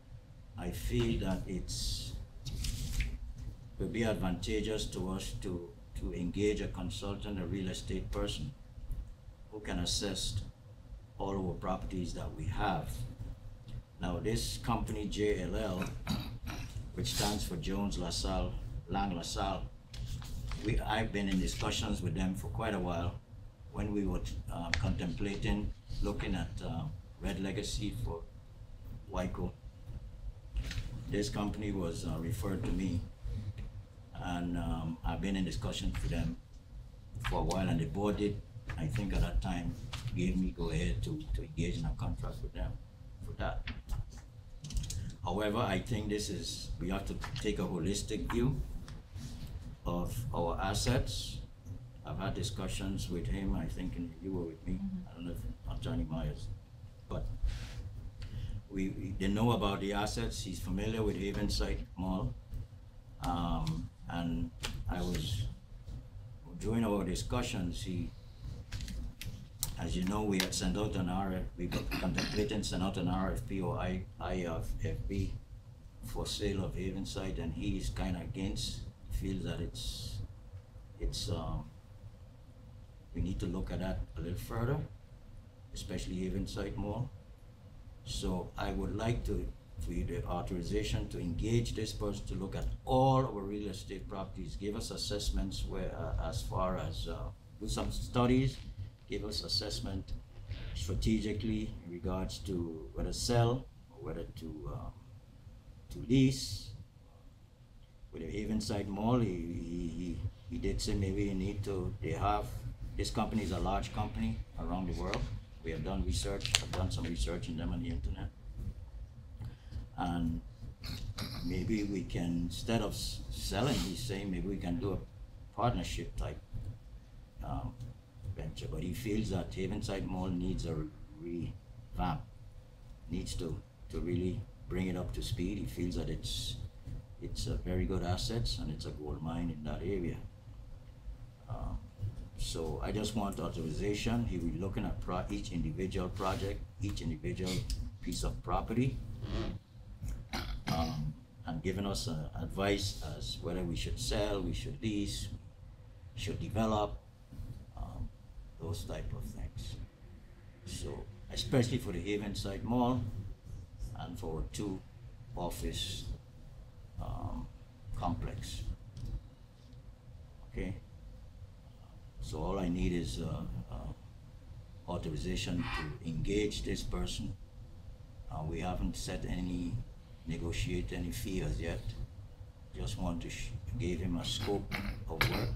I feel that it will be advantageous to us to engage a consultant, a real estate person who can assess all our properties that we have. Now this company JLL, which stands for Jones LaSalle, Lang LaSalle, I've been in discussions with them for quite a while when we were contemplating looking at Red Legacy for Waiko. This company was referred to me, and I've been in discussions with them for a while, and the board did, I think at that time, gave me go ahead to engage in a contract with them for that. However, I think we have to take a holistic view, of our assets. I've had discussions with him, I think you were with me, I don't know if Johnny Myers, but they know about the assets. He's familiar with Havenside Mall. And I was, during our discussions, as you know, we had sent out an RFP, we were contemplating send out an RFP or IFFB for sale of Havenside, and he's kind of against, feels that it's we need to look at that a little further, especially Havenside Mall. So I would like to, for you the authorization to engage this person to look at all our real estate properties, give us assessments where, as far as, do some studies, give us assessment strategically in regards to whether sell or whether to lease. With the Havenside Mall, he did say maybe you need to, this company is a large company around the world. We have done research, I've done some research in them on the internet. And maybe we can, instead of selling, he's saying maybe we can do a partnership type venture. But he feels that Havenside Mall needs a revamp, needs to really bring it up to speed. He feels that it's a very good assets and it's a gold mine in that area. So I just want authorization. He will be looking at each individual project, each individual piece of property, and giving us advice as whether we should sell, we should lease, should develop, those type of things. So especially for the Havenside Mall and for 2 office complex. Okay. So all I need is authorization to engage this person. We haven't negotiate any fee as yet. Just want to give him a scope of work,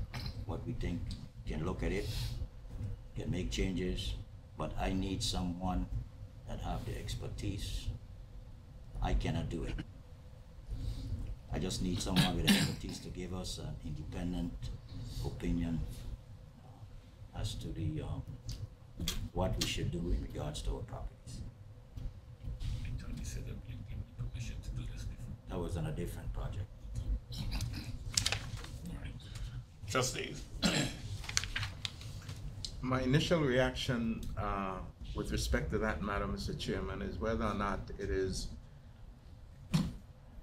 what we think, can look at it, can make changes, but I need someone that have the expertise. I cannot do it. I just need someone with expertise to give us an independent opinion as to the what we should do in regards to our properties. Tony said that we give me permission to do this before. That was on a different project. All right. Trustees. My initial reaction with respect to that matter, Mr. Chairman, is whether or not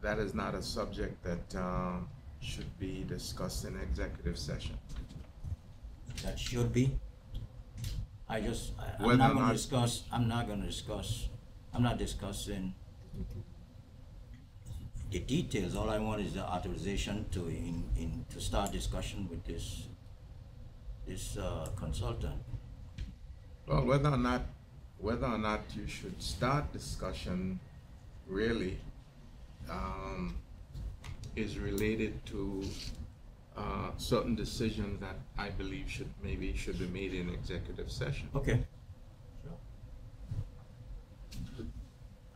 that is not a subject that should be discussed in executive session. That should be. I'm not discussing the details. All I want is the authorization to start discussion with this consultant. Well, whether or not you should start discussion really is related to certain decisions that I believe should be made in executive session. Okay. Sure.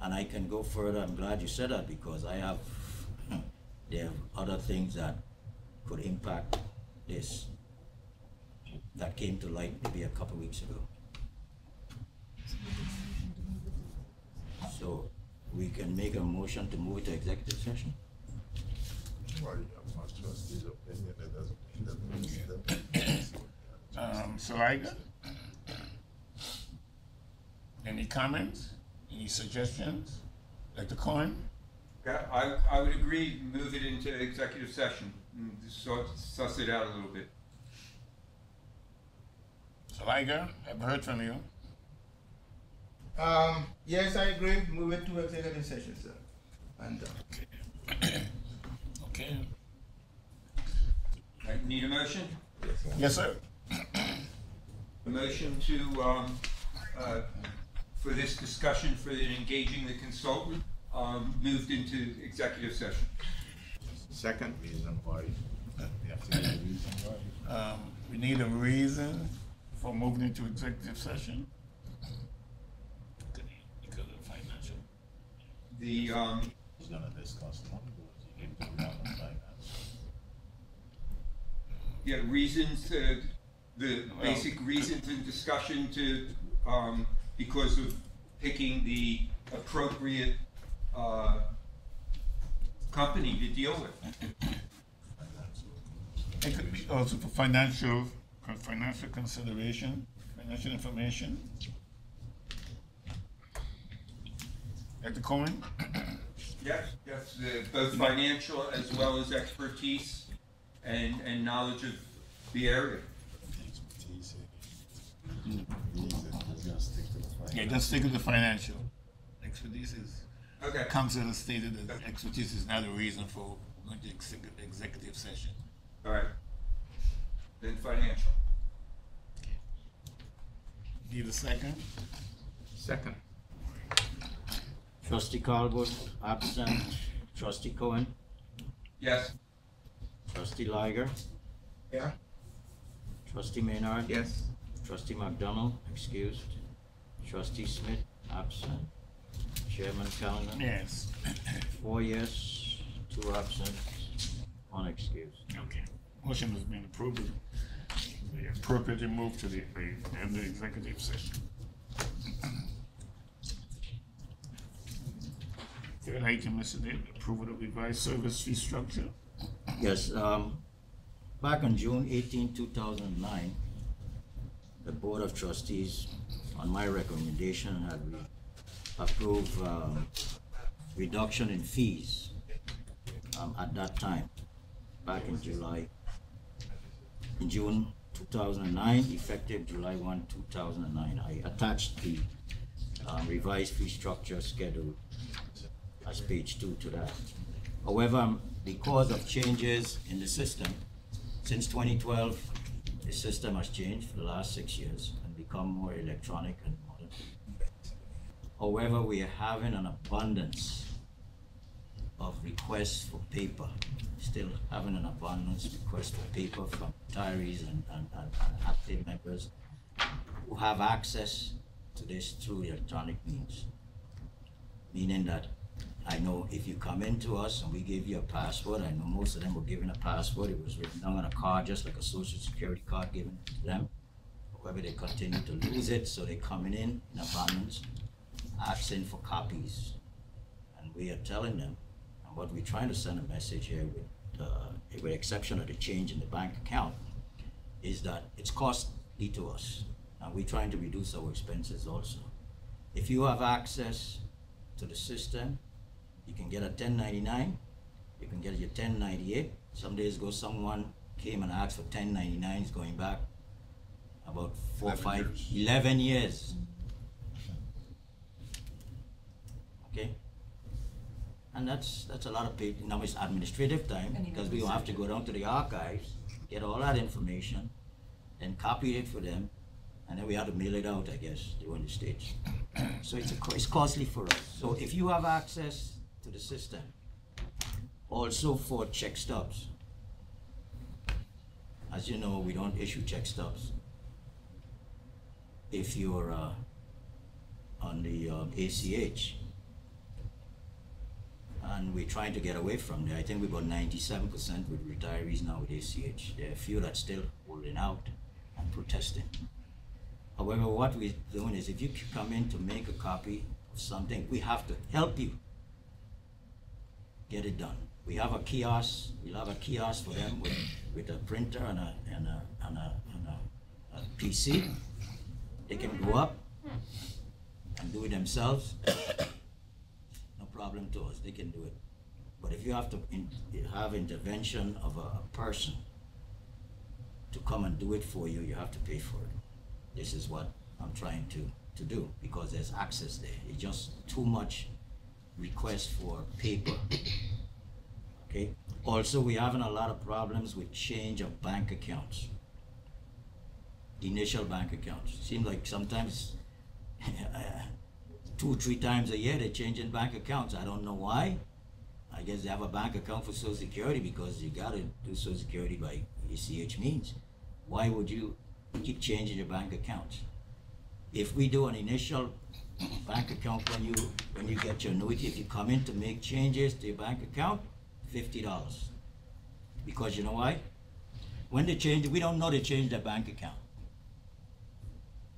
And I can go further. I'm glad you said that because there are other things that could impact this that came to light maybe a couple of weeks ago. So we can make a motion to move it to executive session. Saliga? Any comments? Any suggestions? Dr. Cohen? Yeah, I would agree, move it into executive session, and suss it out a little bit. Saliga, I've heard from you. Yes, I agree. Move it to executive session, sir. And Okay. Right, need a motion? Yes, sir. A motion to, for this discussion, for engaging the consultant, moved into executive session. Second. Reason why. We have to give a reason why. We need a reason for moving into executive session. Because of financial. He's gonna discuss numbers. He gave the amount of finance. Yeah, reasons, the basic reasons in discussion to, because of picking the appropriate, company to deal with. It could be also for financial consideration, financial information. Dr. Cohen? Yes, yes, both financial as well as expertise and knowledge of the area. Yeah, just stick with the financial. Expertise is, Okay. council has stated that expertise is not a reason for going to executive session. All right. Then financial. Need a second? Second. Trustee Calwood, absent. Trustee Cohen, Yes. trustee Liger, Yeah? trustee Maynard, Yes. trustee McDonald, excused. Trustee Smith, absent. Chairman Calendar, Yes. 4 yes, 2 absent, 1 excused. Okay. Motion has been approved. We appropriately move to the end of the executive session. Third item, Mr. David, approval of revised service fee structure. Yes, back on June 18, 2009, the Board of Trustees, on my recommendation, had approved reduction in fees at that time, back in June 2009, effective July 1, 2009. I attached the revised fee structure schedule as page 2 to that. However, because of changes in the system, since 2012, the system has changed for the last 6 years and become more electronic and modern. However, we are having an abundance of requests for paper, still having an abundance of requests for paper from retirees and active members who have access to this through electronic means. Meaning that I know if you come into us and we give you a password, I know most of them were given a password. It was written down on a card, just like a social security card given to them. However, they continue to lose it, so they're coming in abundance, asking for copies. And we are telling them, and what we're trying to send a message here with exception of the change in the bank account, is that it's costly to us. And we're trying to reduce our expenses also. If you have access to the system, you can get a 1099, you can get your 1098. Some days ago, someone came and asked for 1099s going back about 11 years. Okay? And that's a lot of paper. Now it's administrative time, because we don't have to go down to the archives, get all that information, and copy it for them, and then we have to mail it out, I guess, during the stage. So it's costly for us. So if you have access to the system, also for check stubs. As you know, we don't issue check stubs if you're on the ACH. And we're trying to get away from there. I think we're about 97% with retirees now with ACH. There are a few that's still holding out and protesting. However, what we're doing is, if you come in to make a copy of something, we have to help you get it done. We have a kiosk. We'll have a kiosk for them with a printer and a PC. They can go up and do it themselves. No problem to us. They can do it. But if you have to have intervention of a person to come and do it for you, you have to pay for it. This is what I'm trying to do, because there's access there. It's just too much request for paper. Okay. Also, we're having a lot of problems with change of bank accounts. Initial bank accounts. Seems like sometimes 2 or 3 times a year they're changing bank accounts. I don't know why. I guess they have a bank account for Social Security, because you gotta do Social Security by ACH means. Why would you keep changing your bank accounts? If we do an initial bank account when you get your annuity, if you come in to make changes to your bank account, $50. Because you know why? when they change, we don't know they changed their bank account.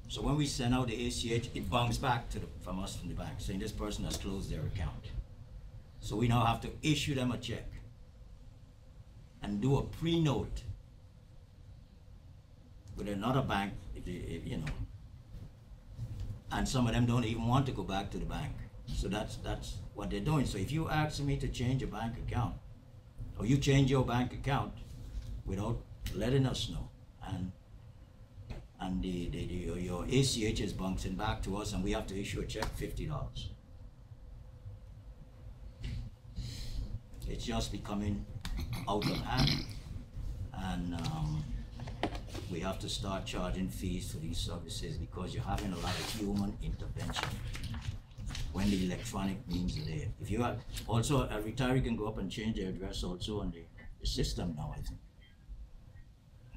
So when we send out the ACH, it bounces back to from us from the bank saying this person has closed their account. So we now have to issue them a check and do a pre-note with another bank, you know. And some of them don't even want to go back to the bank. So that's what they're doing. So if you ask me to change a bank account, or you change your bank account without letting us know, and your ACH is bouncing back to us, and we have to issue a check, $50. It's just becoming out of hand, and we have to start charging fees for these services because you're having a lot of human intervention when the electronic means are there. If you have, also a retiree can go up and change their address also on the system now, I think.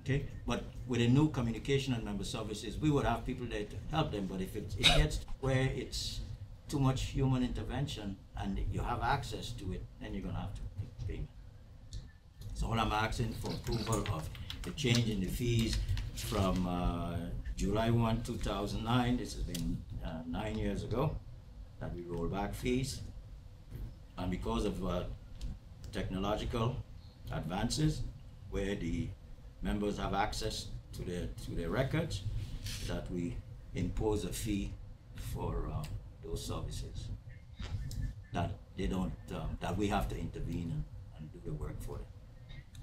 Okay, but with the new communication and member services, we would have people there to help them, but if it gets where it's too much human intervention and you have access to it, then you're gonna have to make payment. So all I'm asking for approval of the change in the fees from July 1, 2009, this has been 9 years ago, that we roll back fees. And because of technological advances, where the members have access to their records, that we impose a fee for those services. That they don't, that we have to intervene and do the work for them.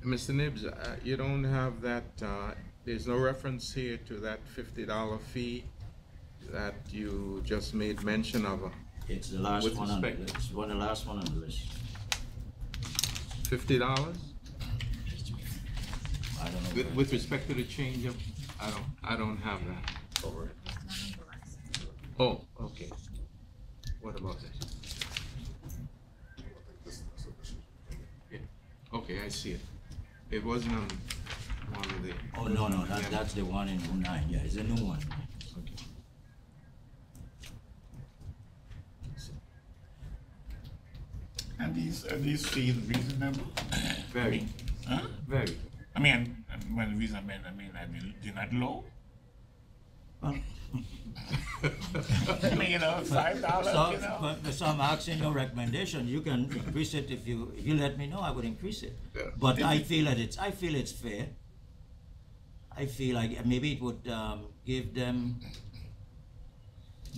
Mr. Nibbs, you don't have that, there's no reference here to that $50 fee that you just made mention of. It's the last one on the list. It's the last one on the list. $50? I don't know. With respect to the change of, I don't have that over it. Oh, okay. What about this? Yeah. Okay, I see it. It wasn't on one of the. Oh no, that's the one in 09. Yeah, it's a new one. Okay. And these fees reasonable? Very. Huh? Very. I mean, when reason I mean, they're not low. Well, I mean, you know, $5, so, you know. so I'm asking your recommendation. You can increase it if you let me know. I would increase it. Yeah. But I feel it's fair. I feel like maybe it would give them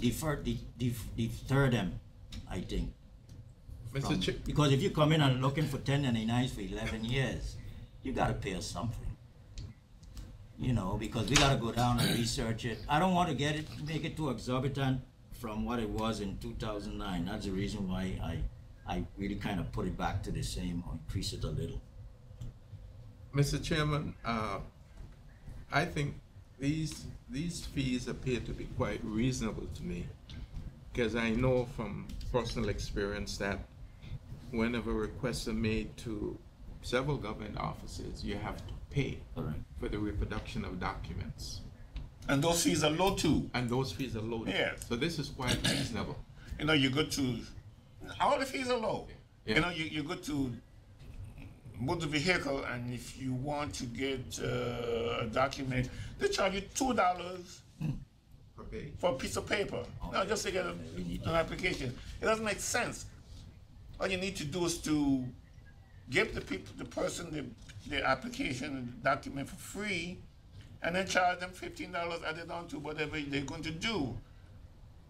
deter them. I think. Because if you come in and looking for 1099s for 11 years, you got to pay us something. You know, because we got to go down and research it. I don't want to make it too exorbitant from what it was in 2009. That's the reason why I really kind of put it back to the same or increase it a little. Mr. Chairman, I think these fees appear to be quite reasonable to me, because I know from personal experience that whenever requests are made to several government offices, you have to pay for the reproduction of documents. And those fees are low too. And those fees are low. Yes. So this is quite reasonable. You know, you go to, all the fees are low. Yeah. You know, you go to motor vehicle, and if you want to get a document, they charge you $2 for a piece of paper. No, just to get an application. It doesn't make sense. All you need to do is to give the person the application document for free, and then charge them $15 added on to whatever they're going to do.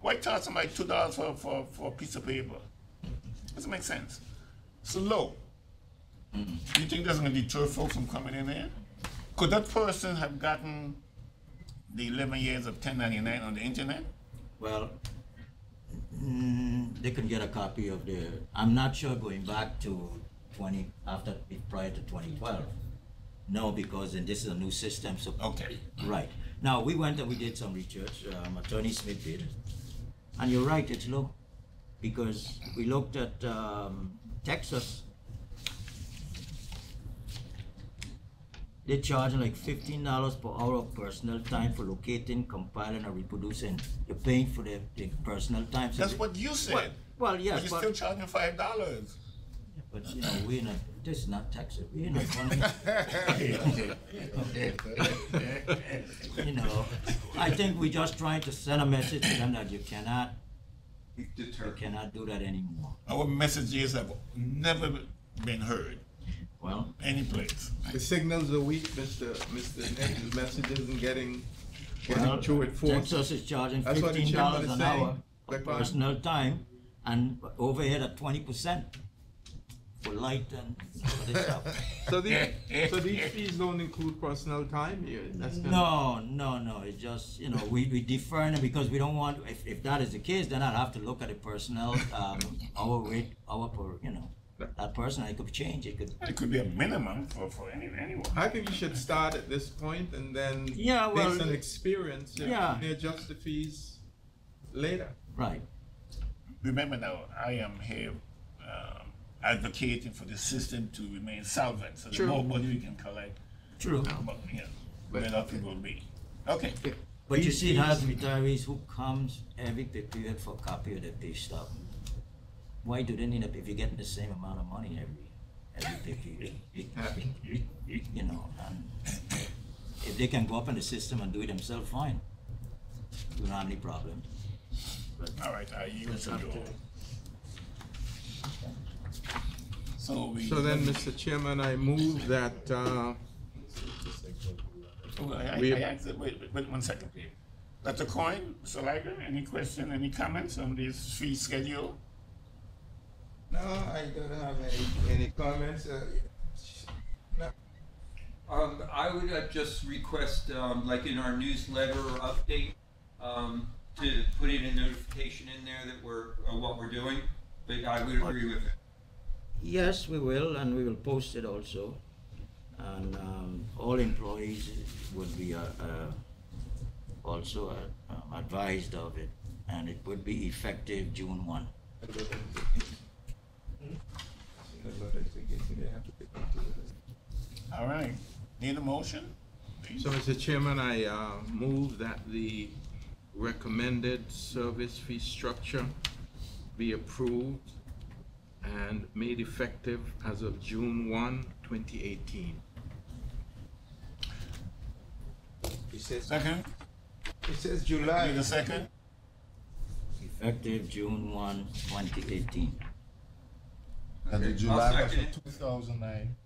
Why charge somebody $2 for a piece of paper? Doesn't make sense. It's low. Do you think that's going to deter folks from coming in there? Could that person have gotten the 11 years of 1099 on the internet? Well, they can get a copy of the, I'm not sure going back to prior to 2012. No, because then this is a new system. So okay. Right. Now we went and we did some research. Attorney Smith did, and you're right, it's low, because we looked at Texas. They're charging like $15 per hour of personal time for locating, compiling, or reproducing. You're paying for the personal time. So that's what you said. Well, yes, but you're still charging $5. But you know, we're not. This is not Texas. We're not going. You know, I think we're just trying to send a message to them that you cannot do that anymore. Our messages have never been heard Well, any place. The signals are weak, Mr. Nick. The message isn't getting well, through it force. Texas is charging That's what the $15 chairman is an saying. hour for Like, personal time, and overhead at 20% for light and other stuff. So these fees don't include personal time here? That's kind No. It's just, you know, we defer them because we don't want, if that is the case, then I'd have to look at the personnel, hour rate, hour per, you know, that person, it could change, it could be a minimum for anyone. I think you should start at this point and then, Yeah, well, based on experience, yeah. you adjust the fees later. Right. Remember now, I am here advocating for the system to remain solvent, so the True. more money we can collect, True. the better people will be. Okay. But you see, it has retirees who comes every period for copy of the pay stub. Why do they need it if you're getting the same amount of money every pay period? You know, and if they can go up in the system and do it themselves, fine. We don't have any problem. All right, I yield to you. So then, Mr. Chairman, I move that, wait 1 second. Dr. Coyne, Mr. Liger, any question, any comments on this fee schedule? No, I don't have any comments. No. I would just request, like in our newsletter or update, to put in a notification in there that what we're doing, but I would agree with it. Yes, we will, and we will post it also. And all employees would be also advised of it, and it would be effective June 1. All right, need a motion? So, Mr. Chairman, I move that the recommended service fee structure be approved and made effective as of June 1, 2018. It says, Second? it says July. Need a second? Effective June 1, 2018. And the I'll July was second it. 2009.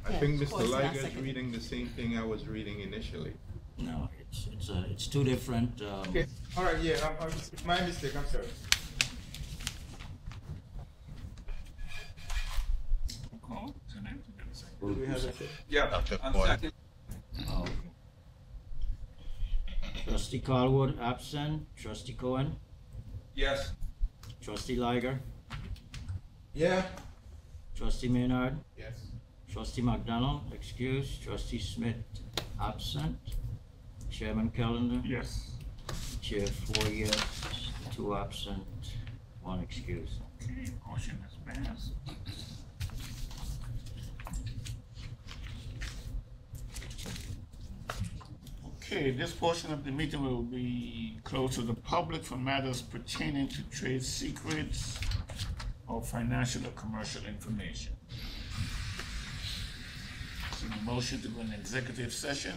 I think of Mr. course, Liger that's is second. reading the same thing I was reading initially. No, it's two different. Okay, all right, yeah, it's my mistake, I'm sorry. Do we have a Yeah, I'm second. Oh. Trustee Carlwood absent. Trustee Cohen. Yes. Trustee Liger. Yeah, Trustee Maynard. Yes. Trustee McDonald, excused. Trustee Smith, absent. Chairman Callender. Yes. Chair 4 yes, 2 absent, 1 excused. Okay, motion is passed. Okay, this portion of the meeting will be closed to the public for matters pertaining to trade secrets or financial or commercial information. So the motion to go in executive session.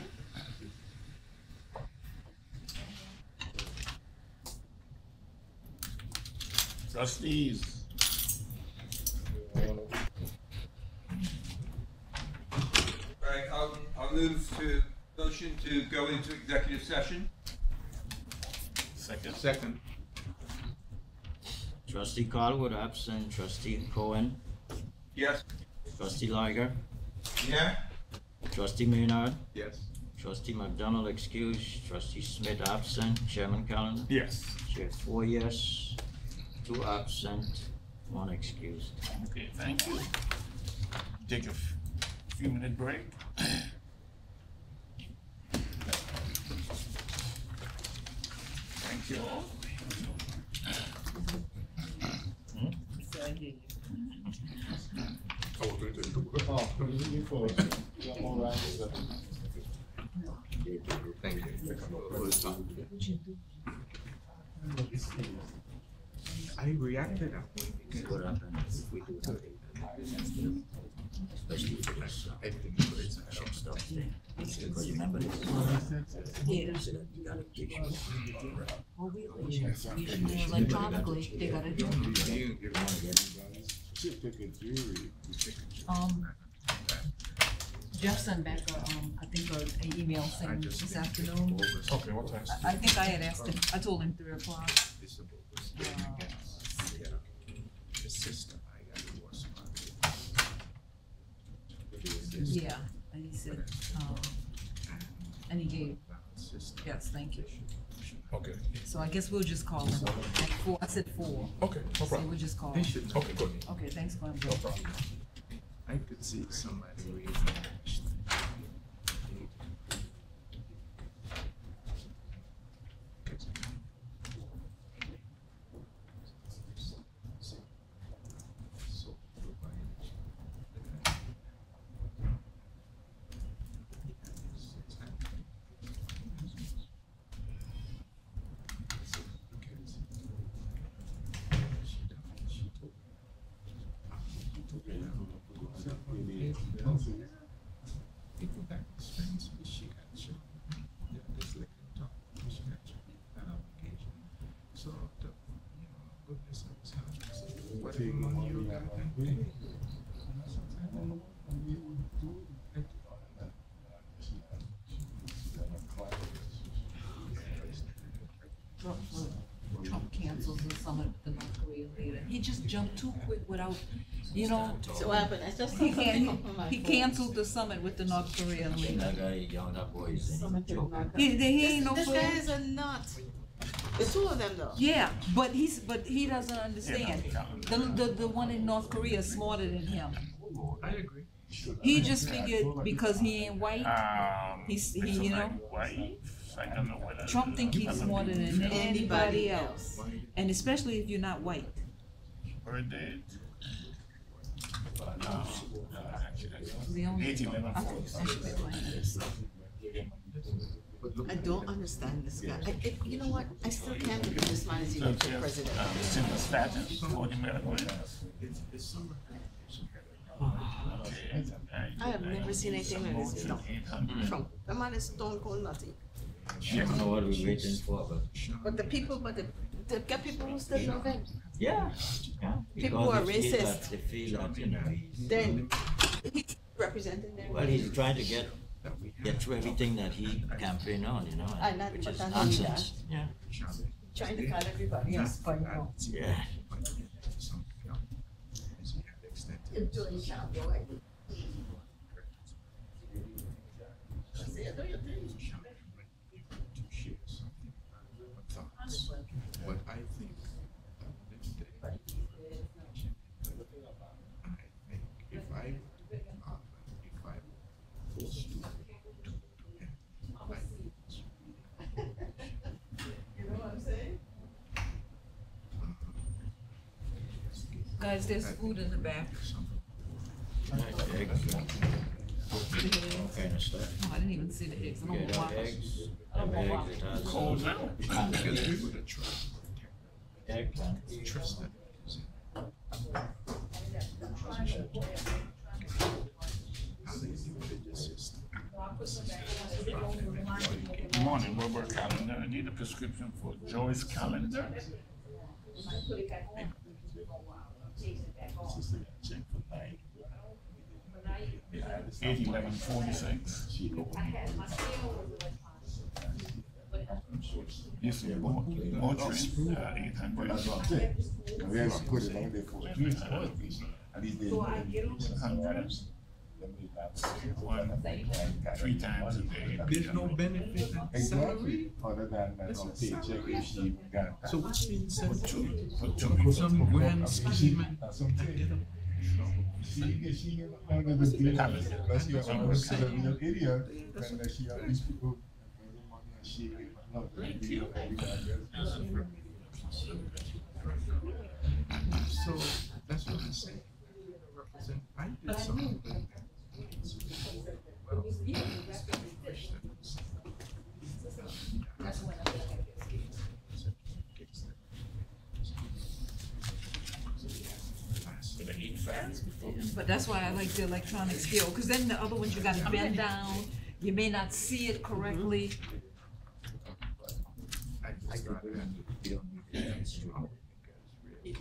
Trustees. Right, I'll move to motion to go into executive session. Second. Second. Trustee Carlwood absent. Trustee Cohen. Yes. Trustee Liger. yeah, Trustee Maynard. Yes. Trustee McDonald excused. Trustee Smith absent. Chairman Callender. Yes. Chair 4 yes, 2 absent, 1 excused. Okay, thank you. Take a few minute break. Thank you all. Thank you. I reacted that way because What happens if we do that? Especially for this short stuff thing. Because you remember this? Yeah. So that you gotta teach you. Well, we should electronically, they gotta do it. Jeff sent back I think an email saying this afternoon. Okay, what time? I think I had asked him, I told him 3 o'clock. the system. I got to worse. Yeah, and he said, and he gave, yes, thank you. Okay, So I guess we'll just call him at 4, I said 4. okay, no So problem. we'll just call They him. should know. Okay, good, Okay, thanks, Glenn. no problem. I could see somebody raising that. People got expense, but she got shot. Yeah, this like talk, she got shot. That obligation. So, goodness knows how. So, whatever money you got, and pay. Trump cancels the summit with the North Korean leader. He just jumped too quick without, So what happened? I just he canceled the summit with the North Korean leader. That guy, young, that boy is joking. He ain't no This fool. guy is a nut. The two of them though. Yeah, but he doesn't understand. The one in North Korea is smarter than him. I agree. He just figured because he ain't white, he I don't know whether. Trump think he's smarter than anybody else. And especially if you're not white. Birthday. The only, 1811. I don't understand this guy. You know what? I still can't believe this man is even for president. Simvastatin, 40 milligrams. I have never seen anything like this. No. Trump. The man is stone cold nutty. I don't know what we're waiting for, but. But the people, the get people who still love him. Yeah. People who are Because he feels racist. that they feel that, he's- Then he's representing them. well, he's trying to get through everything that he campaigned on, And not- which but is not only nonsense. Yeah. Trying to call everybody else by now. Yeah. Doing job, boy. But I think if I forced to You know what I'm saying? guys, there's food in the back. Eggs, all kind of stuff. Oh, I didn't even see the eggs. I don't Yeah, know why. eggs, eggs, it has Cold now. because we would have tried. eggplant. Trust them. Good morning, Robert Calendar. I need a prescription for Joyce Calendar. Yeah, 81146. Yes, Motrin, 800. that's what I'm saying. We have to put it on there for at least at least they know. 100. One, 3 times a day. There's no benefit in Exactly. salary. Other than that, on paycheck if she got that. So what's the incentive? For 2 Some grand scheme and That's what I'm saying. She get under the deal. Unless you're a real idiot, unless you have these people. She love so that's what I'm saying. Represent, I did something. Well, But that's why I like the electronic scale, because then the other ones you gotta bend down, you may not see it correctly.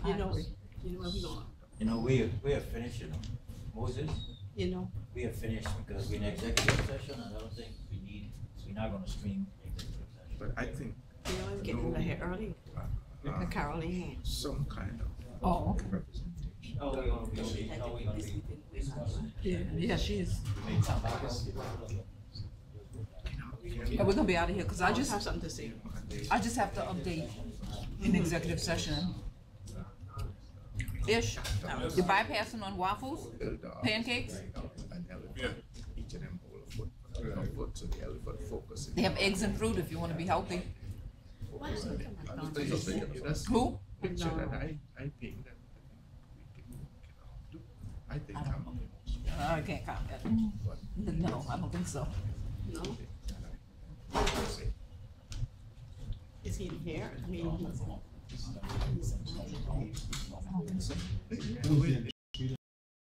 You know where we going? You know, we are finished, you know. Moses, You know, we are finished because we're in executive session and I don't think we're not gonna stream executive session. But I think you know, I'm getting here early. The Caroline. some kind of Oh, okay. representation. Oh, we're gonna be. Yeah, she is. Yeah, we're gonna be out of here, because I I just just have something to say. have to update in executive session. Ish, you bypassing on waffles, pancakes? An elephant, Yeah. each of them hold a foot, so the elephant focuses. They have eggs and fruit if you wanna be healthy. That's Who? picture that I painted. I think I'm. I can't comment. No, I don't think so. No? Is he here? I mean,